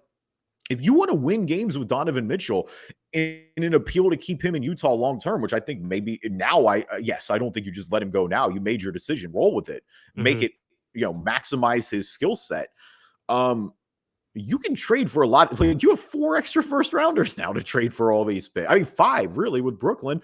B: if you want to win games with Donovan Mitchell in an appeal to keep him in Utah long term, which I think maybe now, yes, I don't think you just let him go now. You made your decision, roll with it, make
A: Hmm.
B: it, maximize his skill set. Um, you can trade for a lot. Like, you have 4 extra first rounders now to trade for all these picks. I mean, 5 really with Brooklyn.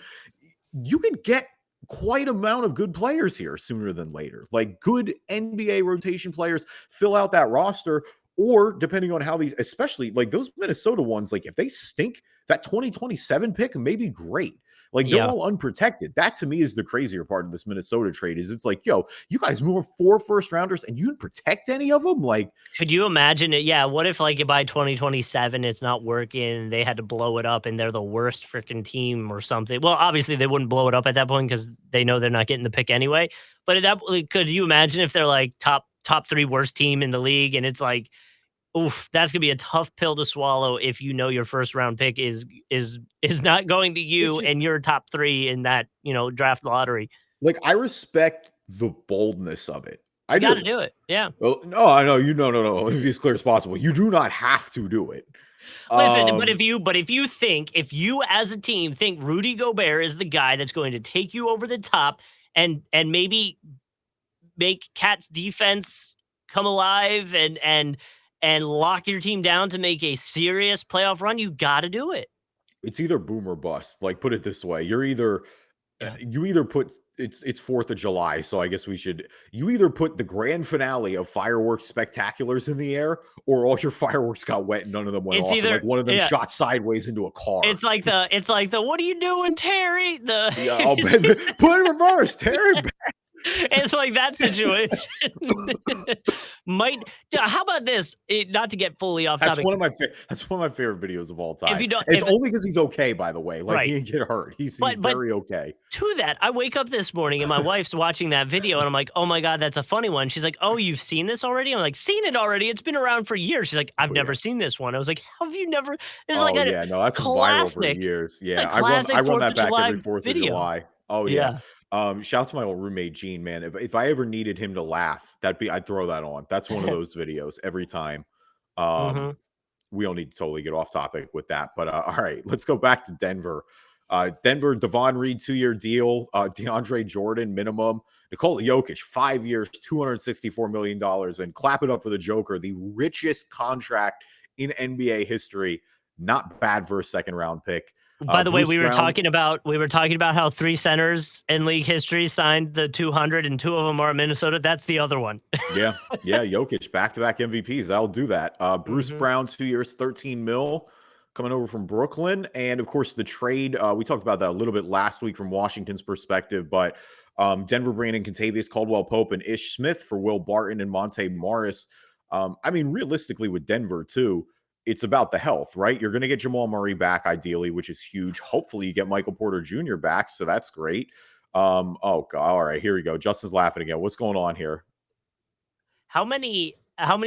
B: You can get quite amount of good players here sooner than later. Like, good NBA rotation players fill out that roster. Or depending on how these, especially like those Minnesota ones, like if they stink, that 2027 pick may be great. Like, they're
A: Yeah.
B: all unprotected. That to me is the crazier part of this Minnesota trade. Is it's like, yo, you guys move 4 first rounders and you didn't protect any of them. Like,
A: Could you imagine it? Yeah. What if like by 2027 it's not working? They had to blow it up, and they're the worst freaking team or something. Well, obviously they wouldn't blow it up at that point because they know they're not getting the pick anyway. But at that, like, could you imagine if they're like top three worst team in the league, and it's like, oof, that's gonna be a tough pill to swallow if you know your first round pick is not going to you,
B: it's
A: and you're top three in that draft lottery.
B: like, I respect the boldness of it. I
A: You got to
B: do.
A: do it. Yeah.
B: Well, no, I know you. No, no, no. Let me be as clear as possible. You do not have to do it.
A: Listen, but
B: Um,
A: if you as a team think Rudy Gobert is the guy that's going to take you over the top and maybe make Cat's defense come alive and lock your team down to make a serious playoff run, you got to do it.
B: it's either boom or bust. Like, put it this way: you're either
A: Yeah.
B: you either put it's 4th of July, so I guess you either put the grand finale of fireworks spectaculars in the air, or all your fireworks got wet and none of them went
A: It's
B: off, and
A: either
B: like one of them
A: yeah,
B: shot sideways into a car.
A: it's like the what are you doing, Terry? The
B: Yeah, I'll put it in reverse, Terry.
A: it's like that situation. Might how about this? Not to get fully off
B: That's
A: topic.
B: one of my that's one of my favorite videos of all
A: If
B: time.
A: you don't
B: It's
A: if
B: only because he's okay, by the way. Like, he
A: right.
B: didn't get hurt. He's
A: But
B: very okay.
A: to that, I wake up this morning and my wife's watching that video and I'm like, "Oh my god, that's a funny one." She's like, "Oh, you've seen this already?" I'm like, "Seen it already. It's been around for years." She's like, "I've
B: Oh
A: never
B: yeah.
A: seen this one." I was like, "How have you never?" This is like
B: Oh
A: a
B: yeah, no, that's been viral for
A: classic.
B: years.
A: It's a
B: Yeah, I
A: classic
B: run
A: 4th
B: that
A: of
B: back
A: July
B: every 4th of
A: video.
B: July. Oh yeah.
A: Yeah.
B: Shout out to my old roommate Gene, man. If I ever needed him to laugh, I'd throw that on. That's one of those videos every time. Um,
A: Mhm.
B: we don't need to totally get off topic with that, but all right, let's go back to Denver. Denver, Devon Reed 2-year deal, DeAndre Jordan minimum, Nikola Jokic 5 years, $264 million, and clap it up for the Joker, the richest contract in NBA history. Not bad for a second round pick.
A: By the way,
B: Bruce Brown,
A: we were talking about how 3 centers in league history signed the 200 and 2 of them are in Minnesota. That's the other one.
B: yeah, yeah, Jokic back-to-back MVPs. That'll do that. Bruce
A: Mhm.
B: Brown 2 years, 13 mil, coming over from Brooklyn, and of course the trade. We talked about that a little bit last week from Washington's perspective, but Denver bringing in Contavious Caldwell Pope and Ish Smith for Will Barton and Monte Morris. I mean, realistically, with Denver too, it's about the health, right? You're going to get Jamal Murray back ideally, which is huge. Hopefully, you get Michael Porter Jr. back, so that's great. Oh god. All right, here we go. Justin's laughing again. What's going on here?
A: How many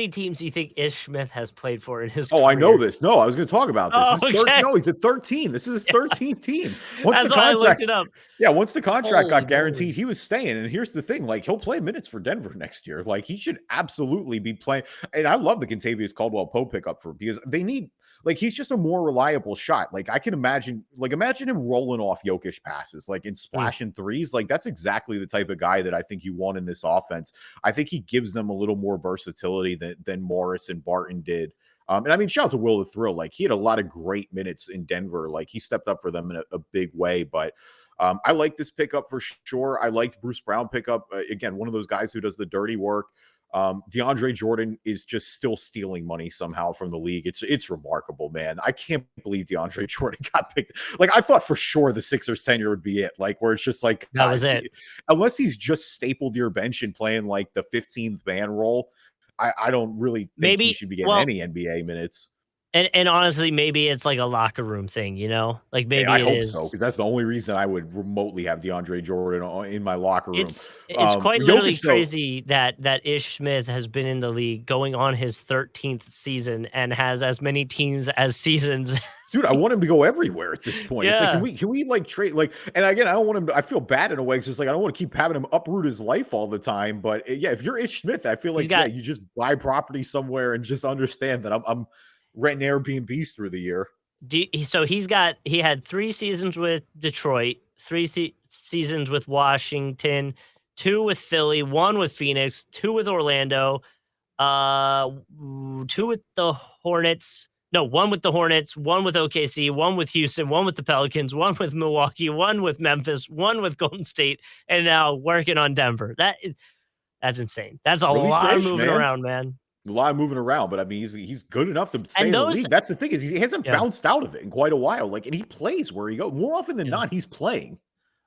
A: teams do you think Ish Smith has played for in his
B: Oh, I know
A: career?
B: this. No, I was going to talk about this.
A: Oh,
B: This is third.
A: okay.
B: No, he's at 13. This is his 13th team. Once the
A: That's why I looked
B: contract,
A: it up.
B: yeah, once the contract
A: Holy
B: got guaranteed,
A: moly.
B: he was staying. And here's the thing: like he'll play minutes for Denver next year. Like he should absolutely be playing. And I love the Contavious Caldwell Pope pickup for because they need like he's just a more reliable shot. Like I can imagine him rolling off Jokic passes, like in
A: Mm.
B: splashing threes. Like that's exactly the type of guy that I think you want in this offense. I think he gives them a little more versatility than Morris and Barton did. And I mean, shout out to Will the Thrill. Like he had a lot of great minutes in Denver. Like he stepped up for them in a big way. But I like this pickup for sure. I liked Bruce Brown pickup. Again, one of those guys who does the dirty work. DeAndre Jordan is just still stealing money somehow from the league. It's remarkable, man. I can't believe DeAndre Jordan got picked. Like I thought for sure the Sixers tenure would be it. Like where it's just like
A: That was it.
B: unless he's just stapled to your bench and playing like the 15th man role. I don't really think he should be getting any NBA minutes.
A: And honestly, maybe it's like a locker room thing, you know? Like maybe
B: I
A: it
B: hope
A: is.
B: so, because that's the only reason I would remotely have DeAndre Jordan in my locker room.
A: It's quite literally
B: Jokic,
A: crazy that Ish Smith has been in the league going on his 13th season and has as many teams as seasons.
B: Dude, I want him to go everywhere at this point. It's like,
A: Yeah.
B: can we like trade like? And again, I don't want him. I feel bad in a way because it's like I don't want to keep having him uproot his life all the time. But yeah, if you're Ish Smith, I feel like you just buy property somewhere and just understand that I'm renting Airbnbs through the year.
A: So he had 3 seasons with Detroit, 3 seasons with Washington, 2 with Philly, 1 with Phoenix, 2 with Orlando, 2 with the Hornets. No, 1 with the Hornets, 1 with OKC, 1 with Houston, 1 with the Pelicans, 1 with Milwaukee, 1 with Memphis, 1 with Golden State, and now working on Denver. That's insane. That's a lot of moving around, man.
B: A lot of moving around, but I mean, he's good enough to stay in the league. That's the thing is he hasn't bounced out of it in quite a while. Like, and he plays where he goes more often than not. He's playing.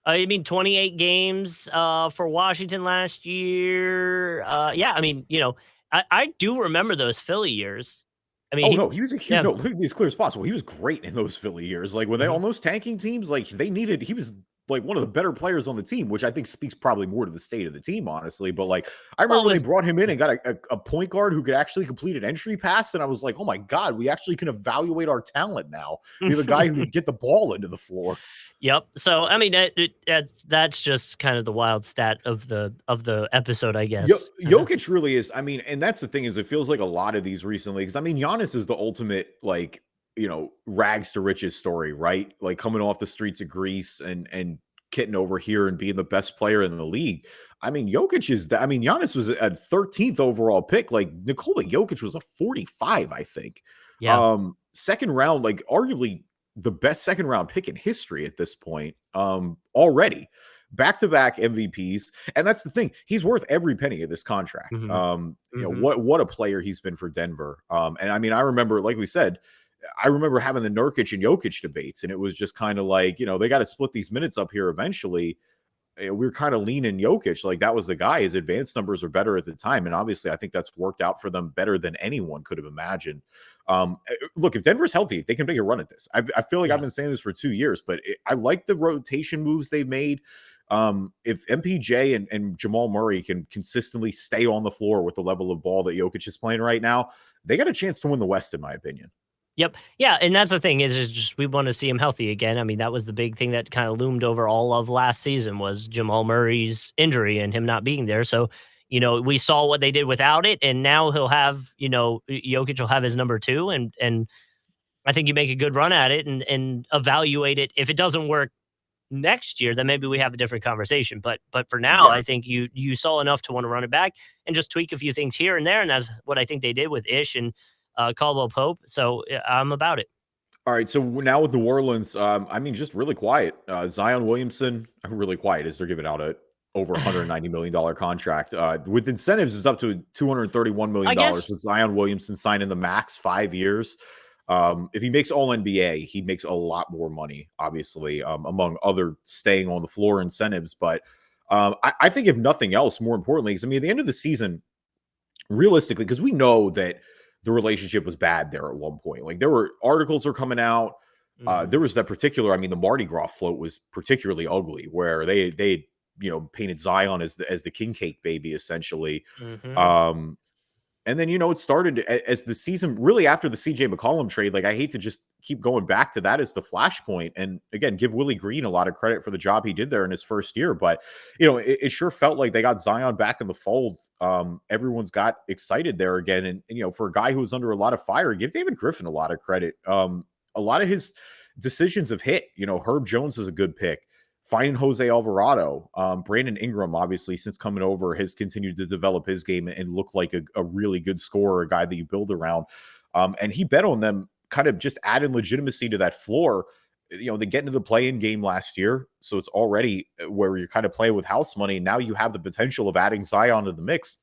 A: I mean, 28 games for Washington last year. Yeah, I mean, you know, I do remember those Philly years. I mean,
B: he was a huge. No, let me be as clear as possible. He was great in those Philly years. Like when they on those tanking teams, like he was like one of the better players on the team, which I think speaks probably more to the state of the team, honestly. But like, I remember they brought him in and got a point guard who could actually complete an entry pass, and I was like, oh my god, we actually can evaluate our talent now. We have a guy who can get the ball into the floor.
A: Yep. So I mean, that's just kind of the wild stat of the episode, I guess.
B: Jokic really is. I mean, and that's the thing is, it feels like a lot of these recently because I mean, Giannis is the ultimate like rags to riches story, right? Like coming off the streets of Greece and getting over here and being the best player in the league. I mean, Jokic is that. I mean, Giannis was a 13th overall pick. Like Nikola Jokic was a 45, I think.
A: Yeah.
B: Second round, like arguably the best second round pick in history at this point. Already. Back-to-back MVPs, and that's the thing. He's worth every penny of this contract. What a player he's been for Denver. And I mean, I remember, like we said, I remember having the Nurkic and Jokic debates, and it was just kind of like, they got to split these minutes up here eventually. We were kind of leaning Jokic, like that was the guy. His advanced numbers are better at the time, and obviously, I think that's worked out for them better than anyone could have imagined. Look, if Denver's healthy, they can make a run at this. I feel like I've been saying this for 2 years, but I like the rotation moves they've made. If MPJ and Jamal Murray can consistently stay on the floor with the level of ball that Jokic is playing right now, they got a chance to win the West, in my opinion.
A: Yep. Yeah, and that's the thing is just we want to see him healthy again. I mean, that was the big thing that kind of loomed over all of last season was Jamal Murray's injury and him not being there. So, we saw what they did without it, and now he'll have, Jokic will have his number 2, and I think you make a good run at it and evaluate it. If it doesn't work next year, then maybe we have a different conversation. But for now, I think you saw enough to want to run it back and just tweak a few things here and there, and that's what I think they did with Ish and Caldwell Pope. So I'm about it.
B: All right. So now with New Orleans, I mean, just really quiet. Zion Williamson, really quiet as they're giving out a over $190 million contract. With incentives, it's up to $231 million. With Zion Williamson signing the max 5 years. If he makes all NBA, he makes a lot more money, obviously, among other staying on the floor incentives. But I think if nothing else, more importantly, because I mean, at the end of the season, realistically, because we know that the relationship was bad there at one point. Like there were articles are coming out. There was that particular, I mean, the Mardi Gras float was particularly ugly, where they painted Zion as the king cake baby essentially.
A: Mm-hmm.
B: Um, and then, it started as the season really after the CJ McCollum trade. Like, I hate to just keep going back to that as the flashpoint. And again, give Willie Green a lot of credit for the job he did there in his first year. But, it sure felt like they got Zion back in the fold. Everyone's got excited there again. And for a guy who was under a lot of fire, give David Griffin a lot of credit. A lot of his decisions have hit. Herb Jones is a good pick. Finding Jose Alvarado, Brandon Ingram, obviously, since coming over, has continued to develop his game and look like a really good scorer, a guy that you build around. And he bet on them kind of just adding legitimacy to that floor. They get into the play-in game last year, so it's already where you're kind of playing with house money. Now you have the potential of adding Zion to the mix.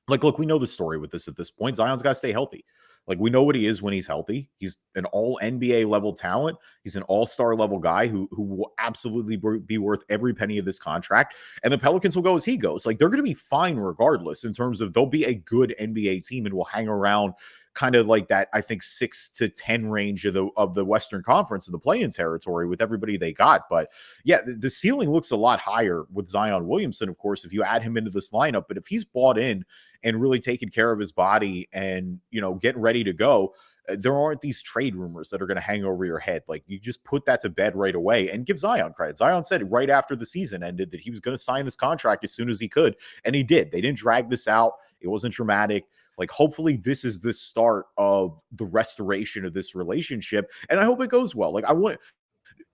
B: Like, look, we know the story with this at this point. Zion's got to stay healthy. Like, we know what he is when he's healthy. He's an all NBA level talent. He's an all-star level guy who will absolutely be worth every penny of this contract. And the Pelicans will go as he goes. Like, they're going to be fine regardless in terms of they'll be a good NBA team and will hang around kind of like that, I think, 6 to 10 range of the Western Conference in the play-in territory with everybody they got. But yeah, the ceiling looks a lot higher with Zion Williamson, of course, if you add him into this lineup. But if he's bought in and really taking care of his body and, getting ready to go, there aren't these trade rumors that are going to hang over your head. Like, you just put that to bed right away and give Zion credit. Zion said right after the season ended that he was going to sign this contract as soon as he could. And he did. They didn't drag this out. It wasn't dramatic. Like, hopefully this is the start of the restoration of this relationship. And I hope it goes well. Like, I want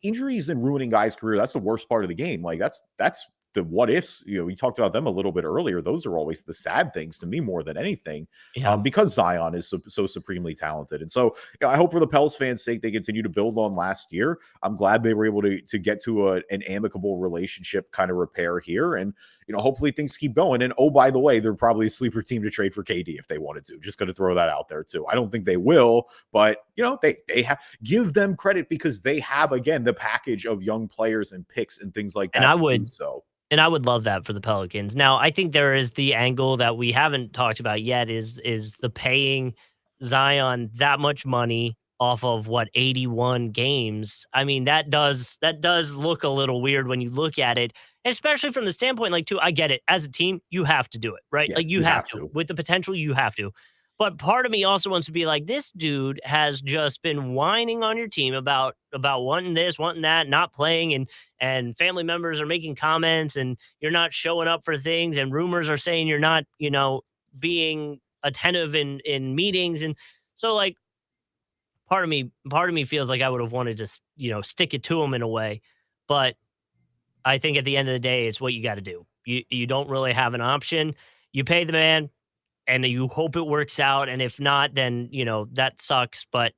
B: injuries and ruining guys' career. That's the worst part of the game. Like, that's the what ifs. We talked about them a little bit earlier. Those are always the sad things to me more than anything, because Zion is so supremely talented. And so, I hope for the Pels fans' sake they continue to build on last year. I'm glad they were able to get to an amicable relationship kind of repair here, and hopefully things keep going. And oh, by the way, they're probably a sleeper team to trade for KD if they wanted to. Just going to throw that out there too. I don't think they will, but they have, give them credit because they have, again, the package of young players and picks and things like that.
A: And I would love that for the Pelicans. Now, I think there is the angle that we haven't talked about yet is the paying Zion that much money off of 81 games. I mean, that does look a little weird when you look at it, especially from the standpoint, like, too, I get it. As a team, you have to do it, right?
B: Yeah,
A: like, you have to. With the potential, you have to. But part of me also wants to be like, this dude has just been whining on your team about wanting this, wanting that, not playing, and family members are making comments, and you're not showing up for things, and rumors are saying you're not, being attentive in meetings. And so, like, part of me feels like I would have wanted to, stick it to him in a way. But I think at the end of the day, it's what you got to do. You don't really have an option. You pay the man, and you hope it works out. And if not, then, that sucks. But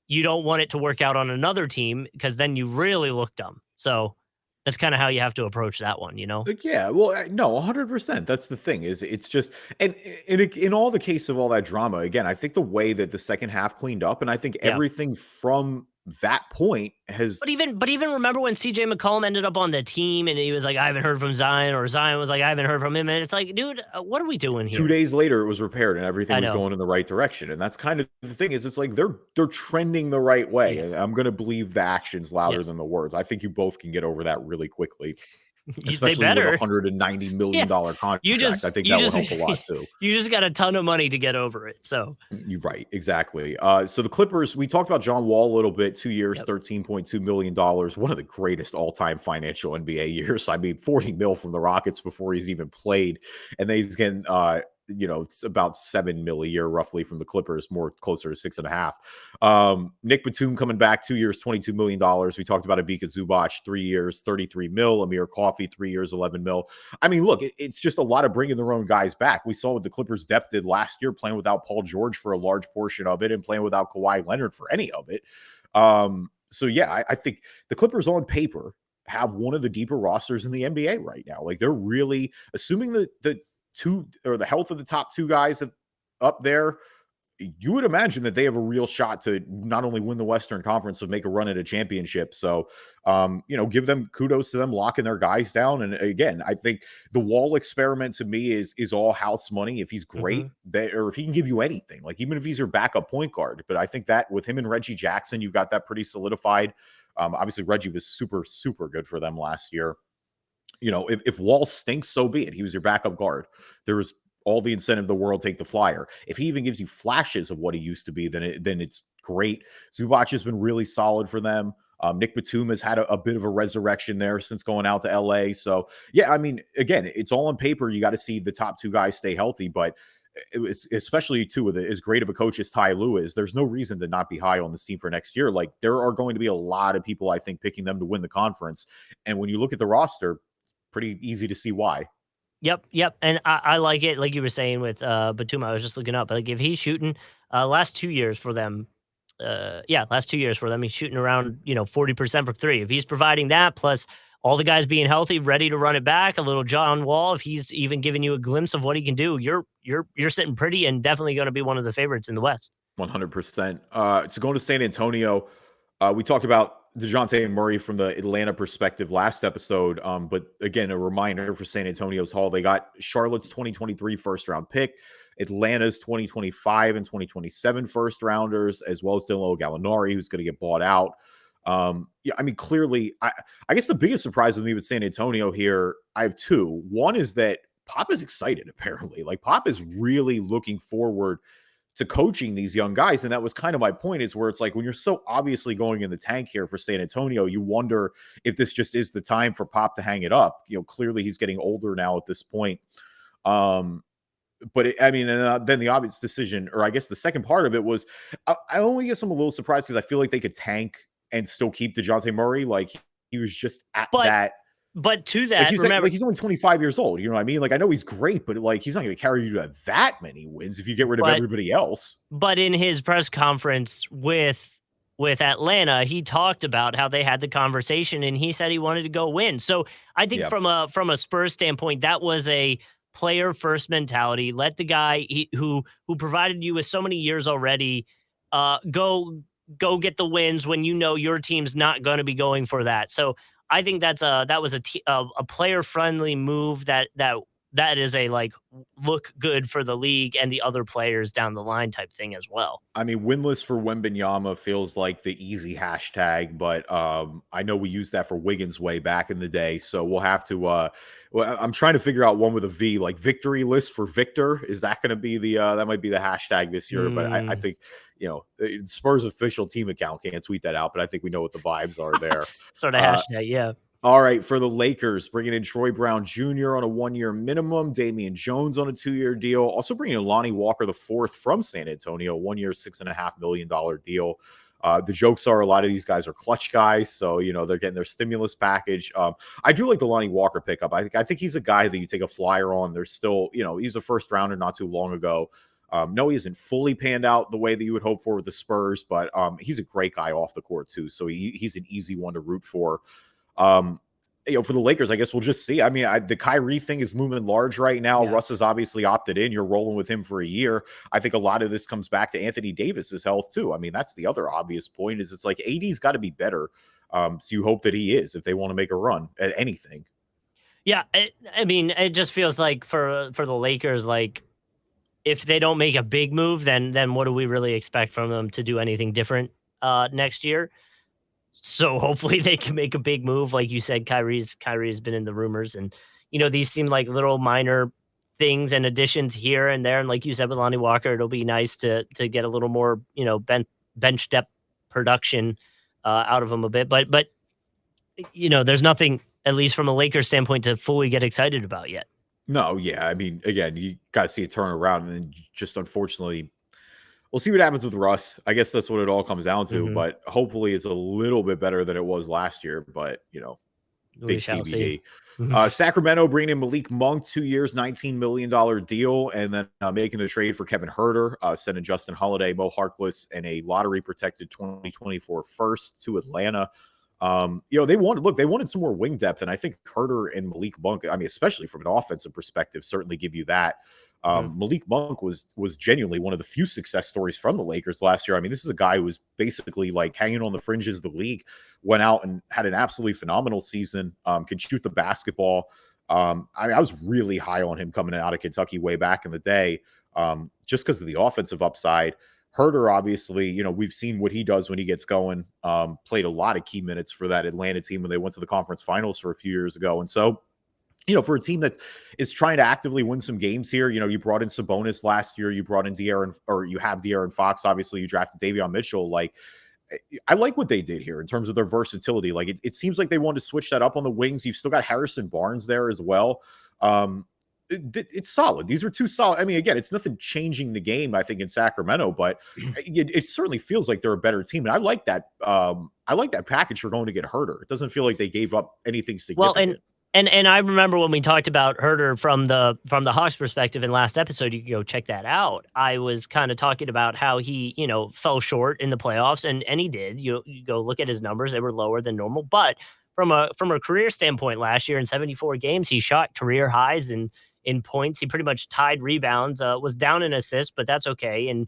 A: you don't want it to work out on another team because then you really look dumb. So that's kind of how you have to approach that one,
B: Like, yeah, well, no, 100%. That's the thing is it's just, and in all the case of all that drama, again, I think the way that the second half cleaned up, and I think
A: Yeah.
B: everything from that point has.
A: But even remember when CJ McCollum ended up on the team and he was like, I haven't heard from Zion, or Zion was like, I haven't heard from him. And it's like, dude, what are we doing here?
B: 2 days later, it was repaired and everything
A: I
B: was
A: know.
B: going in the right direction. And that's kind of the thing is it's like they're trending the right way.
A: Yes.
B: And I'm going to believe the actions louder
A: Yes.
B: than the words. I think you both can get over that really quickly,
A: They
B: especially with a
A: better.
B: $190 million
A: Yeah.
B: contract. I think that will help a lot too.
A: You just got a ton of money to get over it. So
B: You're right, exactly. So the Clippers, we talked about John Wall a little bit, 2 years,
A: yep.
B: $13.2 million, one of the greatest all-time financial NBA years. I mean, 40 mil from the Rockets before he's even played. And then he's getting, it's about 7 mil a year roughly from the Clippers, more closer to 6.5. Nick Batum coming back 2 years, $22 million. We talked about Ivica Zubac, 3 years, 33 mil. Amir Coffey, 3 years, 11 mil. I mean, look, it's just a lot of bringing their own guys back. We saw what the Clippers depth did last year, playing without Paul George for a large portion of it and playing without Kawhi Leonard for any of it. So yeah, I think the Clippers on paper have one of the deeper rosters in the NBA right now. Like, they're really, assuming the two or the health of the top two guys up there, you would imagine that they have a real shot to not only win the Western Conference, but make a run at a championship. So, give them kudos to them locking their guys down. And again, I think the Wall experiment to me is all house money. If he's
A: Hmm.
B: great, or if he can give you anything, like even if he's your backup point guard. But I think that with him and Reggie Jackson, you've got that pretty solidified. Obviously, Reggie was super, super good for them last year. If Wall stinks, so be it. He was your backup guard. There was all the incentive in the world, take the flyer. If he even gives you flashes of what he used to be, then it's great. Zubac has been really solid for them. Nick Batum has had a bit of a resurrection there since going out to LA. So yeah, I mean, again, it's all on paper. You got to see the top two guys stay healthy, but it was especially too with as great of a coach as Ty Lue is, there's no reason to not be high on this team for next year. Like there are going to be a lot of people, I think, picking them to win the conference. And when you look at the roster, pretty easy to see why.
A: Yep, yep, and I like it, like you were saying with, Batum. I was just looking up, like, if he's shooting, last 2 years for them, yeah, last 2 years for them, he's shooting around, 40% from 3. If he's providing that, plus all the guys being healthy, ready to run it back, a little John Wall, if he's even giving you a glimpse of what he can do, you're sitting pretty and definitely gonna be one of the favorites in the West.
B: 100%. So going to San Antonio, we talked about DeJounte Murray from the Atlanta perspective last episode. But again, a reminder for San Antonio's haul. They got Charlotte's 2023 first round pick, Atlanta's 2025 and 2027 first rounders, as well as Danilo Gallinari, who's going to get bought out. Yeah, I mean, clearly, I guess the biggest surprise with me with San Antonio here, I have two. One is that Pop is excited, apparently. Like, Pop is really looking forward to coaching these young guys. And that was kind of my point, is where it's like when you're so obviously going in the tank here for San Antonio, you wonder if this just is the time for Pop to hang it up. Clearly he's getting older now at this point. I mean, and then the obvious decision, or I guess the second part of it was, I only guess I'm a little surprised because I feel like they could tank and still keep DeJounte Murray. Like he was just at
A: But
B: that.
A: but to
B: Like
A: that, remember
B: he's only 25 years old. You know what I mean? Like I know he's great, but like he's not going to carry you to that many wins if you get rid of
A: but
B: everybody else.
A: But in his press conference with Atlanta, he talked about how they had the conversation and he said he wanted to go win. So I think
B: Yeah.
A: from a Spurs standpoint, that was a player first mentality. Let the guy who provided you with so many years already go get the wins when you know your team's not going to be going for that. So I think that was a player friendly move that is a like look good for the league and the other players down the line type thing as well.
B: I mean, winless for Wembenyama feels like the easy hashtag, but I know we used that for Wiggins way back in the day. So we'll have to. I'm trying to figure out one with a V, like victory list for Victor. Is that going to be the? That might be the hashtag this year. But I think Spurs official team account can't tweet that out, but I think we know what the vibes are there.
A: Sort of hashtag, yeah.
B: All right, for the Lakers, bringing in Troy Brown Jr. on a 1-year minimum, Damian Jones on a 2-year deal. Also bringing in Lonnie Walker the fourth from San Antonio, 1 year, $6.5 million deal. The jokes are a lot of these guys are clutch guys, so they're getting their stimulus package. I do like the Lonnie Walker pickup. I think he's a guy that you take a flyer on. There's still, he's a first rounder not too long ago. No, he isn't fully panned out the way that you would hope for with the Spurs, but he's a great guy off the court too. So he's an easy one to root for. For the Lakers, I guess we'll just see. I mean, the Kyrie thing is looming large right now.
A: Yeah.
B: Russ has obviously opted in. You're rolling with him for a year. I think a lot of this comes back to Anthony Davis's health too. I mean, that's the other obvious point, is it's like AD's got to be better. So you hope that he is if they want to make a run at anything.
A: Yeah, I mean, it just feels like for the Lakers, like if they don't make a big move, then what do we really expect from them to do anything different next year? So hopefully they can make a big move. Like you said, Kyrie's been in the rumors, and these seem like little minor things and additions here and there. And like you said with Lonnie Walker, it'll be nice to get a little more bench depth production out of him a bit. But there's nothing, at least from a Lakers standpoint, to fully get excited about yet.
B: No, yeah. I mean, again, you got to see it turn around, and then just unfortunately, we'll see what happens with Russ. I guess that's what it all comes down to.
A: Mhm.
B: But hopefully, it's a little bit better than it was last year. But
A: We
B: big
A: shall
B: TBD.
A: see. Mhm.
B: Sacramento bringing in Malik Monk, 2 years, $19 million deal, and then making the trade for Kevin Herter, sending Justin Holiday, Mo Harkless, and a lottery protected 2024 first to Atlanta. They wanted some more wing depth, and I think Herter and Malik Monk, I mean, especially from an offensive perspective, certainly give you that. Malik Monk was genuinely one of the few success stories from the Lakers last year. I mean, this is a guy who was basically like hanging on the fringes of the league, went out and had an absolutely phenomenal season, could shoot the basketball. I was really high on him coming out of Kentucky way back in the day, just because of the offensive upside. Herter, obviously, we've seen what he does when he gets going. Played a lot of key minutes for that Atlanta team when they went to the conference finals for a few years ago. And so, for a team that is trying to actively win some games here, you brought in Sabonis last year, you brought in you have De'Aaron Fox, obviously you drafted Davion Mitchell. Like, I like what they did here in terms of their versatility. Like, it seems like they wanted to switch that up on the wings. You've still got Harrison Barnes there as well. It's solid. These are two solid. I mean, again, it's nothing changing the game, I think, in Sacramento, but it certainly feels like they're a better team. And I like that. I like that package for going to get Herter. It doesn't feel like they gave up anything significant.
A: Well, and I remember when we talked about Herter from the Hawks perspective in last episode, you can go check that out. I was kind of talking about how he, fell short in the playoffs, and he did. You go look at his numbers; they were lower than normal. But from a career standpoint, last year in 74 games, he shot career highs in points. He pretty much tied rebounds. Was down in assists, but that's okay. And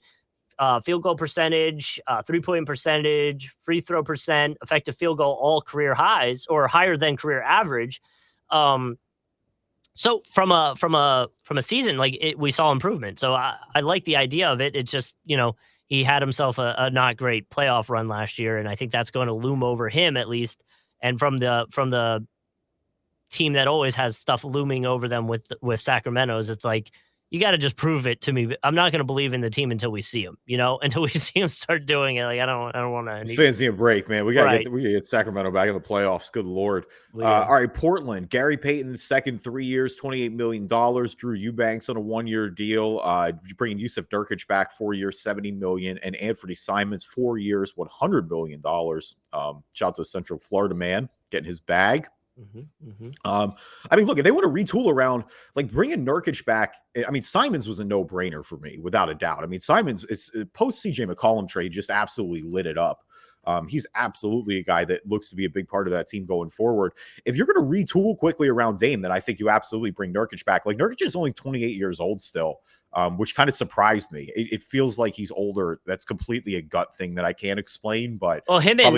A: field goal percentage, 3-point percentage, free throw percent, effective field goal, all career highs or higher than career average. So from a season, like we saw improvement. So I like the idea of it. It's just, he had himself a not great playoff run last year. And I think that's going to loom over him at least. And from the team that always has stuff looming over them with Sacramento's, it's like, you got to just prove it to me. I'm not going to believe in the team until we see them, until we see them start doing it. Like, I don't want to.
B: Fancy a break, man. We got to get Sacramento back in the playoffs. Good Lord. All right. Portland, Gary Payton, the second 3 years, $28 million. Drew Eubanks on a 1-year deal. Bringing Yusuf Nurkic back 4 years, $70 million. And Anthony Simons, 4 years, $100 million. Shout out to a Central Florida man getting his bag. I mean, look, if they want to retool around, like bringing Nurkic back, I mean, Simons was a no-brainer for me, without a doubt. I mean, Simons is post CJ McCollum trade just absolutely lit it up. He's absolutely a guy that looks to be a big part of that team going forward. If you're going to retool quickly around Dame, then I think you absolutely bring Nurkic back. Like, Nurkic is only 28 years old still, which kind of surprised me. It feels like he's older. That's completely a gut thing that I can't explain. But
A: him and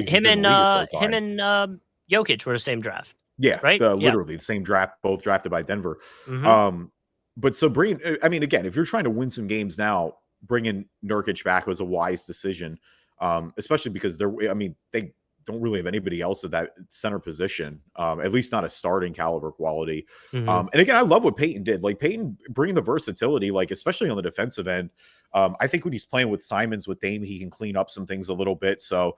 A: Jokic were the same draft.
B: Yeah,
A: right.
B: Literally the same draft, both drafted by Denver. But so I mean, again, if you're trying to win some games now, bringing Nurkic back was a wise decision, especially because they don't really have anybody else at that center position, at least not a starting caliber quality. And again, I love what Peyton did. Like, Peyton bringing the versatility, like especially on the defensive end. I think when he's playing with Simons, with Dame, he can clean up some things a little bit. So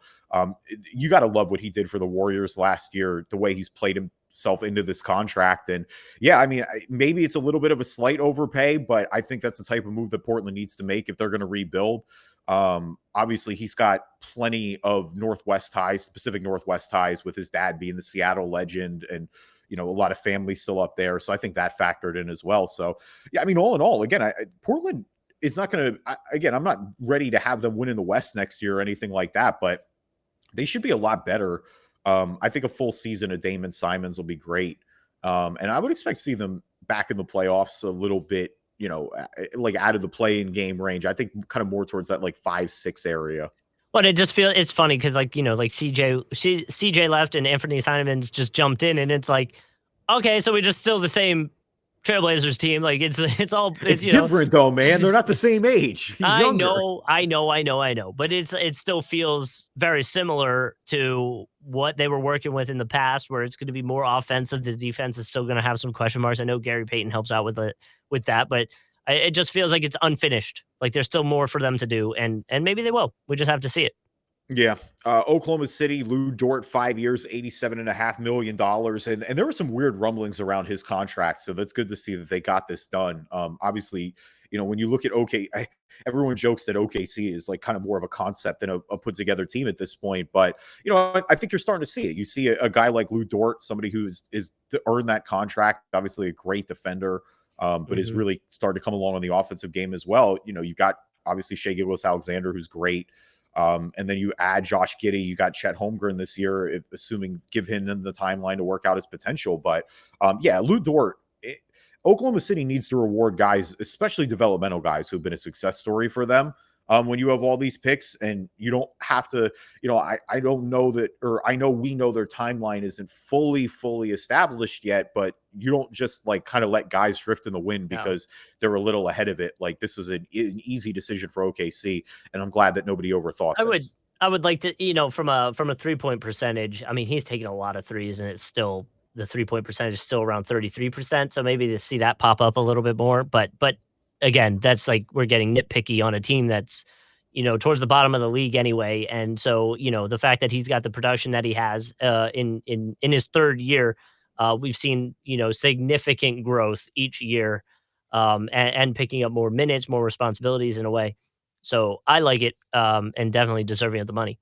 B: you got to love what he did for the Warriors last year, the way he's played himself into this contract. And yeah, I mean, maybe it's a little bit of a slight overpay, but I think that's the type of move that Portland needs to make if they're going to rebuild. Obviously, he's got plenty of Northwest ties, Pacific Northwest ties, with his dad being the Seattle legend, and a lot of family still up there. So I think that factored in as well. So yeah, I mean, all in all, again, Portland is not going to. Again, I'm not ready to have them win in the West next year or anything like that, but they should be a lot better. I think a full season of Damon Simons will be great, and I would expect to see them back in the playoffs a little bit. Like out of the play-in game range. I think kind of more towards that like 5-6 area.
A: But it's funny because like CJ left and Anthony Simons just jumped in, and it's like, okay, so we're just still the same Trailblazers team. Like it's
B: different though, man. They're not the same age.
A: I know. But it still feels very similar to what they were working with in the past, where it's going to be more offensive. The defense is still going to have some question marks. I know Gary Payton helps out with that, but it just feels like it's unfinished. Like there's still more for them to do, and maybe they will. We just have to see it.
B: Yeah. Oklahoma City, Lou Dort, 5 years, $87.5 million. And there were some weird rumblings around his contract. So that's good to see that they got this done. Obviously, when you look at everyone jokes that OKC is like kind of more of a concept than a put together team at this point. But, I think you're starting to see it. You see a guy like Lou Dort, somebody who is to earn that contract, obviously a great defender, but is really starting to come along on the offensive game as well. You got obviously Shai Gilgeous-Alexander, who's great. And then you add Josh Giddey, you got Chet Holmgren this year, assuming give him the timeline to work out his potential. But yeah, Lou Dort, Oklahoma City needs to reward guys, especially developmental guys who've been a success story for them. When you have all these picks and you don't have to, I don't know that, or I know we know their timeline isn't fully established yet, but you don't just like kind of let guys drift in the wind
A: No.
B: because they're a little ahead of it. Like this is an easy decision for OKC, and I'm glad that nobody overthought
A: I would
B: this.
A: I would like to, from a 3-point percentage, I mean, he's taking a lot of threes and it's still the 3-point percentage is still around 33%. So maybe to see that pop up a little bit more. But again, that's like we're getting nitpicky on a team that's, towards the bottom of the league anyway. And so, the fact that he's got the production that he has in his third year, we've seen, significant growth each year, and picking up more minutes, more responsibilities in a way. So I like it, and definitely deserving of the money.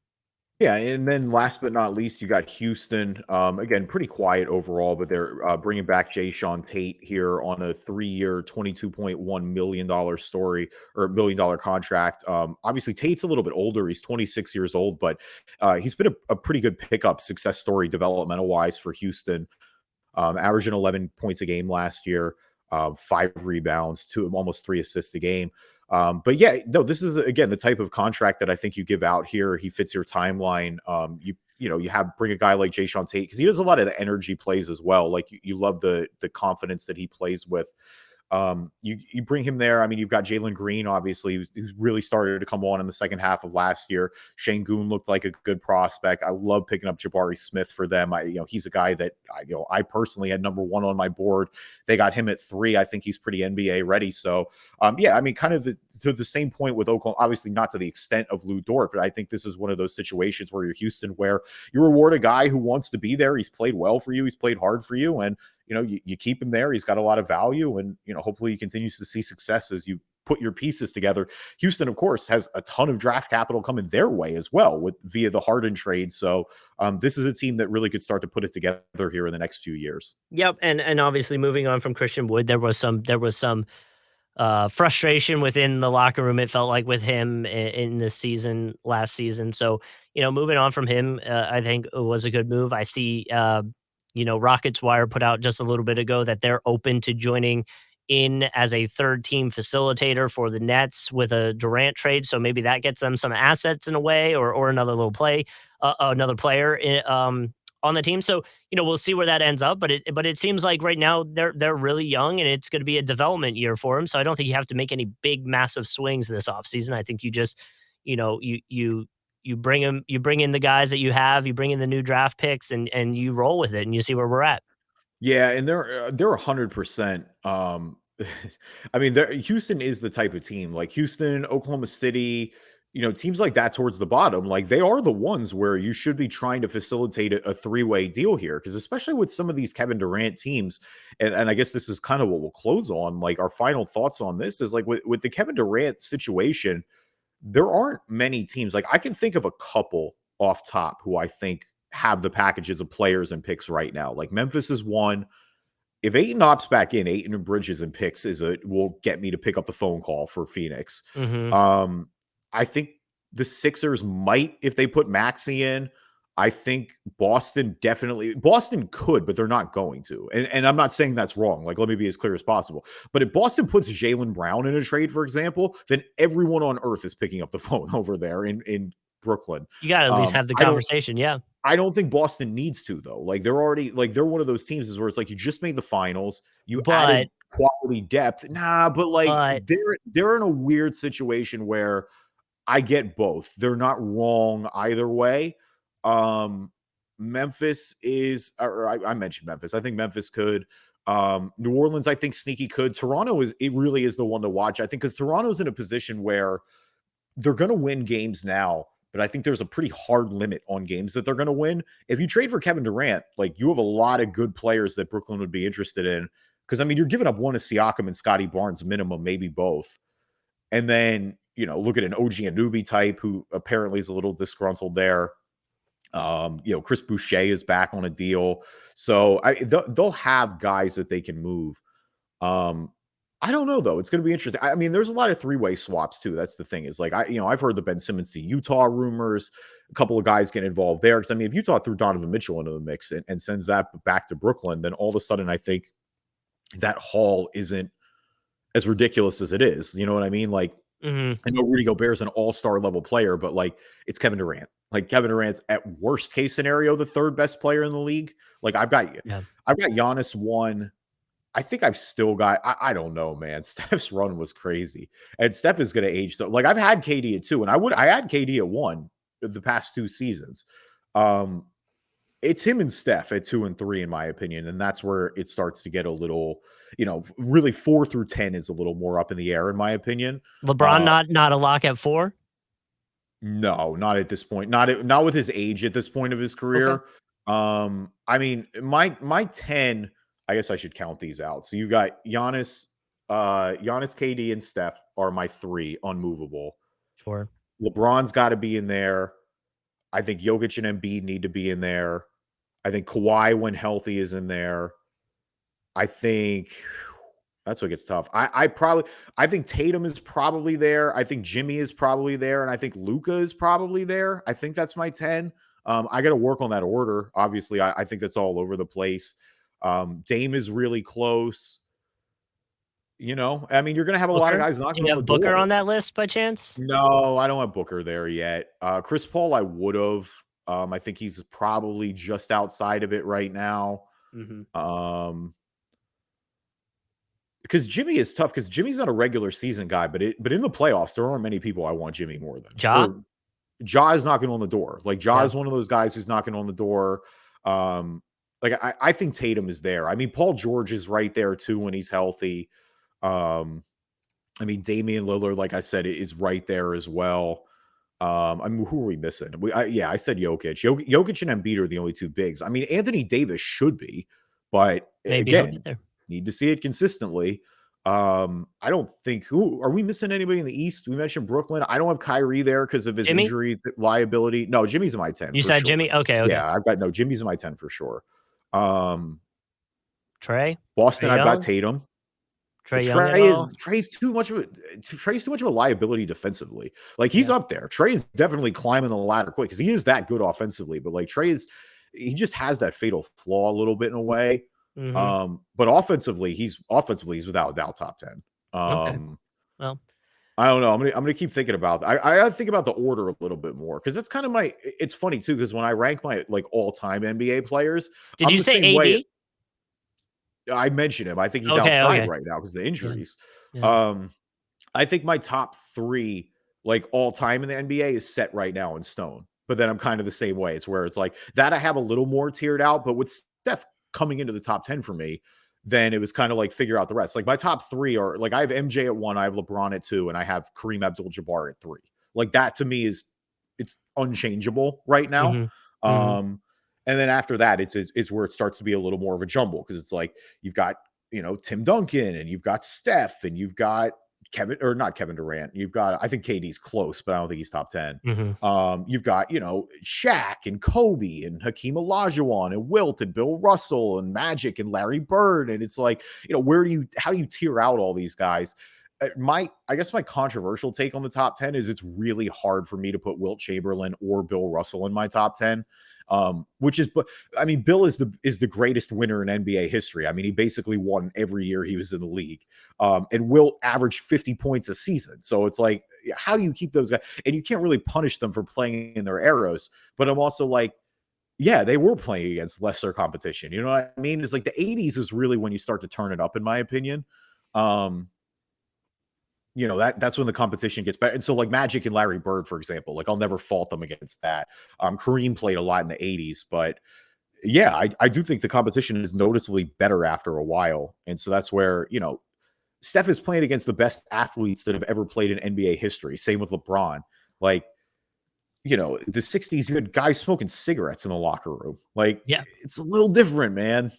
B: Yeah, and then last but not least, you got Houston. Again, pretty quiet overall, but they're bringing back Jay Sean Tate here on a 3-year, $22.1 million story or $1 million contract. Obviously, Tate's a little bit older; he's 26 years old, but he's been a pretty good pickup, success story, developmental wise for Houston. Averaging 11 points a game last year, 5 rebounds, almost 3 assists a game. But yeah, no, this is again the type of contract that I think you give out here. He fits your timeline. You have bring a guy like Jay Sean Tate because he does a lot of the energy plays as well. Like you love the confidence that he plays with. You bring him there. I mean, you've got Jalen Green, obviously, who's really started to come on in the second half of last year. Şengün looked like a good prospect. I love picking up Jabari Smith for them. He's a guy that I personally had number 1 on my board. They got him at 3. I think he's pretty NBA ready. So, yeah, I mean, kind of to the same point with Oklahoma, obviously not to the extent of Lou Dort, but I think this is one of those situations where you're Houston, where you reward a guy who wants to be there. He's played well for you. He's played hard for you. And you keep him there. He's got a lot of value, and hopefully he continues to see success as you put your pieces together. Houston, of course, has a ton of draft capital coming their way as well via the Harden trade. So this is a team that really could start to put it together here in the next few years.
A: Yep, and obviously moving on from Christian Wood, there was some frustration within the locker room. It felt like with him in the season last season. So moving on from him, I think it was a good move. I see, Rockets Wire put out just a little bit ago that they're open to joining in as a third team facilitator for the Nets with a Durant trade. So maybe that gets them some assets in a way, or another little play, another player on the team. So we'll see where that ends up. But it seems like right now they're really young and it's going to be a development year for them. So I don't think you have to make any big massive swings this offseason. I think you just you bring in the guys that you have, you bring in the new draft picks, and you roll with it and you see where we're at.
B: Yeah, and they're 100%. I mean, Houston is the type of team like Houston, Oklahoma City, teams like that towards the bottom. Like they are the ones where you should be trying to facilitate a 3-way deal here, because especially with some of these Kevin Durant teams, and I guess this is kind of what we'll close on. Like our final thoughts on this is like with the Kevin Durant situation, there aren't many teams. Like I can think of a couple off top who I think have the packages of players and picks right now. Like Memphis is one. If Ayton opts back in, Ayton and Bridges and picks will get me to pick up the phone call for Phoenix.
A: Hmm.
B: I think the Sixers might, if they put Maxey in. I think Boston could, but they're not going to. And I'm not saying that's wrong. Like, let me be as clear as possible. But if Boston puts Jaylen Brown in a trade, for example, then everyone on earth is picking up the phone over there in Brooklyn.
A: You got to at least have the conversation. Yeah.
B: I don't think Boston needs to, though. Like they're one of those teams is where it's like you just made the finals, you
A: But,
B: added quality depth. Nah, but like
A: but
B: they're in a weird situation where I get both. They're not wrong either way. Um, Memphis is, or I mentioned Memphis. I think Memphis could. New Orleans, I think sneaky could. Toronto it really is the one to watch. I think because Toronto's in a position where they're going to win games now, but I think there's a pretty hard limit on games that they're going to win. If you trade for Kevin Durant, like you have a lot of good players that Brooklyn would be interested in. Because I mean, you're giving up one of Siakam and Scotty Barnes minimum, maybe both. And then, look at an OG Anunoby type who apparently is a little disgruntled there. Chris Boucher is back on a deal. So they'll have guys that they can move. I don't know though. It's going to be interesting. I mean, there's a lot of 3-way swaps too. That's the thing is like, I've heard the Ben Simmons to Utah rumors, a couple of guys get involved there. Cause I mean, if Utah threw Donovan Mitchell into the mix and sends that back to Brooklyn, then all of a sudden I think that haul isn't as ridiculous as it is. You know what I mean? Like,
A: Mhm.
B: I know Rudy Gobert is an all-star level player, but like it's Kevin Durant. Like Kevin Durant's at worst case scenario the third best player in the league. Like
A: Yeah.
B: I've got Giannis one. I think I've still got I don't know, man. Steph's run was crazy. And Steph is gonna age. So like I've had KD at 2, and I had KD at 1 the past 2 seasons. Um it's him and Steph at 2 and 3, in my opinion. And that's where it starts to get a little, really 4 through 10 is a little more up in the air, in my opinion.
A: LeBron
B: Uh,
A: not a lock at 4?
B: no, not at this point. Not with his age at this point of his
A: Okay.
B: career. I mean, my 10, I guess I should count these out. So you've got Giannis, KD, and Steph are my 3 unmovable.
A: Sure.
B: LeBron's got to be in there. I think Jokic and Embiid need to be in there. I think Kawhi, when healthy, is in there. I think that's what gets tough. I think Tatum is probably there. I think Jimmy is probably there, and I think Luca is probably there. I think that's my 10. I got to work on that order. Obviously, I think that's all over the place. Dame is really close. I mean, you're going to have a lot of
A: Booker?
B: guys
A: Do
B: knocking
A: you
B: on the
A: have Booker
B: door.
A: on that list by chance?
B: No, I don't have Booker there yet. Chris Paul, I would have. I think he's probably just outside of it right now.
A: Mhm.
B: Because Jimmy is tough because Jimmy's not a regular season guy, but in the playoffs, there aren't many people I want Jimmy more than.
A: Ja?
B: Or Ja is knocking on the door. Like Ja
A: Yeah.
B: is one of those guys who's knocking on the door. I think Tatum is there. I mean, Paul George is right there too when he's healthy. I mean, Damian Lillard, like I said, is right there as well. I mean, who are we missing? I said Jokic. Jokic and Embiid are the only 2 bigs. I mean, Anthony Davis should be, but
A: Maybe he'll
B: again,
A: get there.
B: need to see it consistently. I don't think who are we missing anybody in the East? We mentioned Brooklyn. I don't have Kyrie there because of his
A: Jimmy?
B: injury liability. No, Jimmy's in my 10
A: You
B: for
A: said
B: sure.
A: Jimmy? Okay, okay.
B: Yeah, I've got no Jimmy's in my 10 for sure.
A: Trae?
B: Boston,
A: Trae
B: I've got
A: Young?
B: Tatum.
A: Trae Young at all?
B: Trey's too much of a liability defensively. Like he's
A: Yeah.
B: up there. Trey is definitely climbing the ladder quick because he is that good offensively. But like he just has that fatal flaw a little bit in a way.
A: Mhm.
B: But offensively, he's without a doubt top 10.
A: Okay. Well,
B: I don't know. I'm gonna keep thinking about. I think about the order a little bit more because it's kind of my. It's funny too because when I rank my like all time NBA players,
A: did
B: I'm
A: you
B: the
A: say
B: same way.
A: AD?
B: I mentioned him. I think he's
A: Okay,
B: outside
A: okay.
B: right now because of the
A: Yeah,
B: injuries.
A: yeah.
B: Um, I think my top 3, like all time in the NBA, is set right now in stone. But then I'm kind of the same way. It's where it's like that I have a little more tiered out, but with Steph coming into the top 10 for me, then it was kind of like figure out the rest. Like my top 3 are like I have MJ at 1, I have LeBron at 2, and I have Kareem Abdul-Jabbar at 3. Like that to me it's unchangeable right now.
A: Mhm. Mhm.
B: Um, and then after that, it's where it starts to be a little more of a jumble because it's like you've got Tim Duncan and you've got Steph and you've got not Kevin Durant. You've got I think KD's close, but I don't think he's top 10.
A: Mhm.
B: You've got Shaq and Kobe and Hakeem Olajuwon and Wilt and Bill Russell and Magic and Larry Bird, and it's like how do you tier out all these guys? I guess my controversial take on the top 10 is it's really hard for me to put Wilt Chamberlain or Bill Russell in my top 10. But I mean, Bill is the greatest winner in NBA history. I mean, he basically won every year he was in the league. And Wilt averaged 50 points a season. So it's like, how do you keep those guys? And you can't really punish them for playing in their arrows. But I'm also like, yeah, they were playing against lesser competition. You know what I mean? It's like the 80s is really when you start to turn it up, in my opinion. That's when the competition gets better. And so like Magic and Larry Bird, for example, like I'll never fault them against that. Kareem played a lot in the 80s, but yeah, I do think the competition is noticeably better after a while. And so that's where, Steph is playing against the best athletes that have ever played in NBA history. Same with LeBron. Like, the 60s, you had guys smoking cigarettes in the locker room. Like,
A: Yeah.
B: it's a little different, man.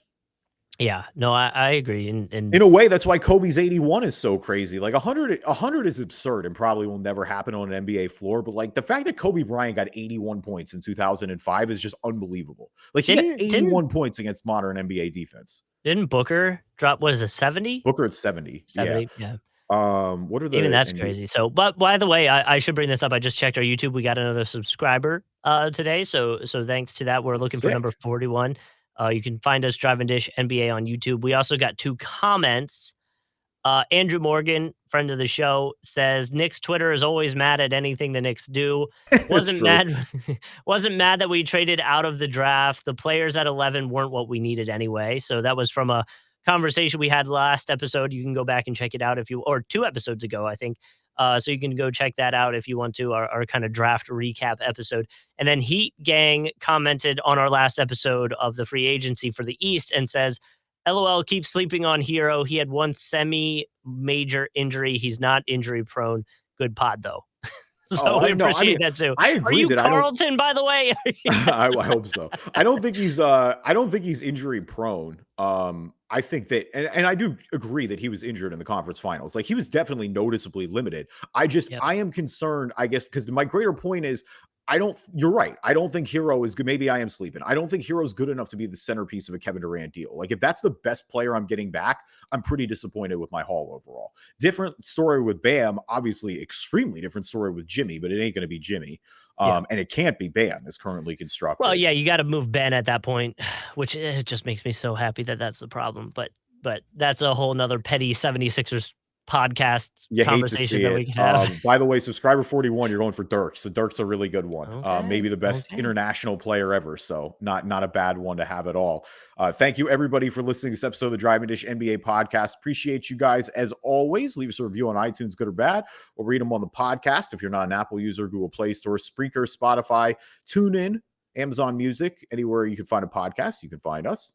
A: Yeah. No, I agree. And
B: In a way, that's why Kobe's 81 is so crazy. Like 100 is absurd and probably will never happen on an NBA floor. But like the fact that Kobe Bryant got 81 points in 2005 is just unbelievable. Like he got 81 points against modern NBA defense.
A: Didn't Booker drop, what is it, 70?
B: Booker at 70.
A: 70, yeah.
B: What are the
A: Even that's
B: NBA
A: crazy. So, but by the way, I should bring this up. I just checked our YouTube. We got another subscriber today. So thanks to that. We're looking for
B: Sick.
A: number 41. You can find us Drive and Dish NBA on YouTube. We also got 2 comments. Andrew Morgan, friend of the show, says Knicks Twitter is always mad at anything the Knicks do. Wasn't
B: true.
A: mad. Wasn't mad that we traded out of the draft. The players at 11 weren't what we needed anyway. So that was from a conversation we had last episode. You can go back and check it out or 2 episodes ago, I think. So you can go check that out if you want to, our kind of draft recap episode. And then Heat Gang commented on our last episode of the free agency for the East and says, LOL, keep sleeping on Hero. He had one semi-major injury. He's not injury prone. Good pod, though. So we appreciate that too.
B: I agree.
A: Are you
B: that
A: Carlton, by the way?
B: I hope so. I don't think he's injury prone. I think that, and I do agree that he was injured in the conference finals. Like, he was definitely noticeably limited. I am concerned, I guess, because my greater point is, you're right. I don't think Hero is good. Maybe I am sleeping. I don't think Hero's good enough to be the centerpiece of a Kevin Durant deal. Like, if that's the best player I'm getting back, I'm pretty disappointed with my haul overall. Different story with Bam, obviously extremely different story with Jimmy, but it ain't going to be Jimmy. And it can't be Bam as currently constructed.
A: Well, yeah, you got to move Ben at that point, which it just makes me so happy that that's the problem. But that's a whole nother petty 76ers podcast conversation that we can have.
B: By the way, subscriber 41, you're going for Dirk. So Dirk's a really good one. Okay, maybe the best international player ever. So not a bad one to have at all. Thank you, everybody, for listening to this episode of the Drive and Dish NBA podcast. Appreciate you guys as always. Leave us a review on iTunes, good or bad. We'll read them on the podcast. If you're not an Apple user, Google Play Store, Spreaker, Spotify, TuneIn, Amazon Music, anywhere you can find a podcast, you can find us.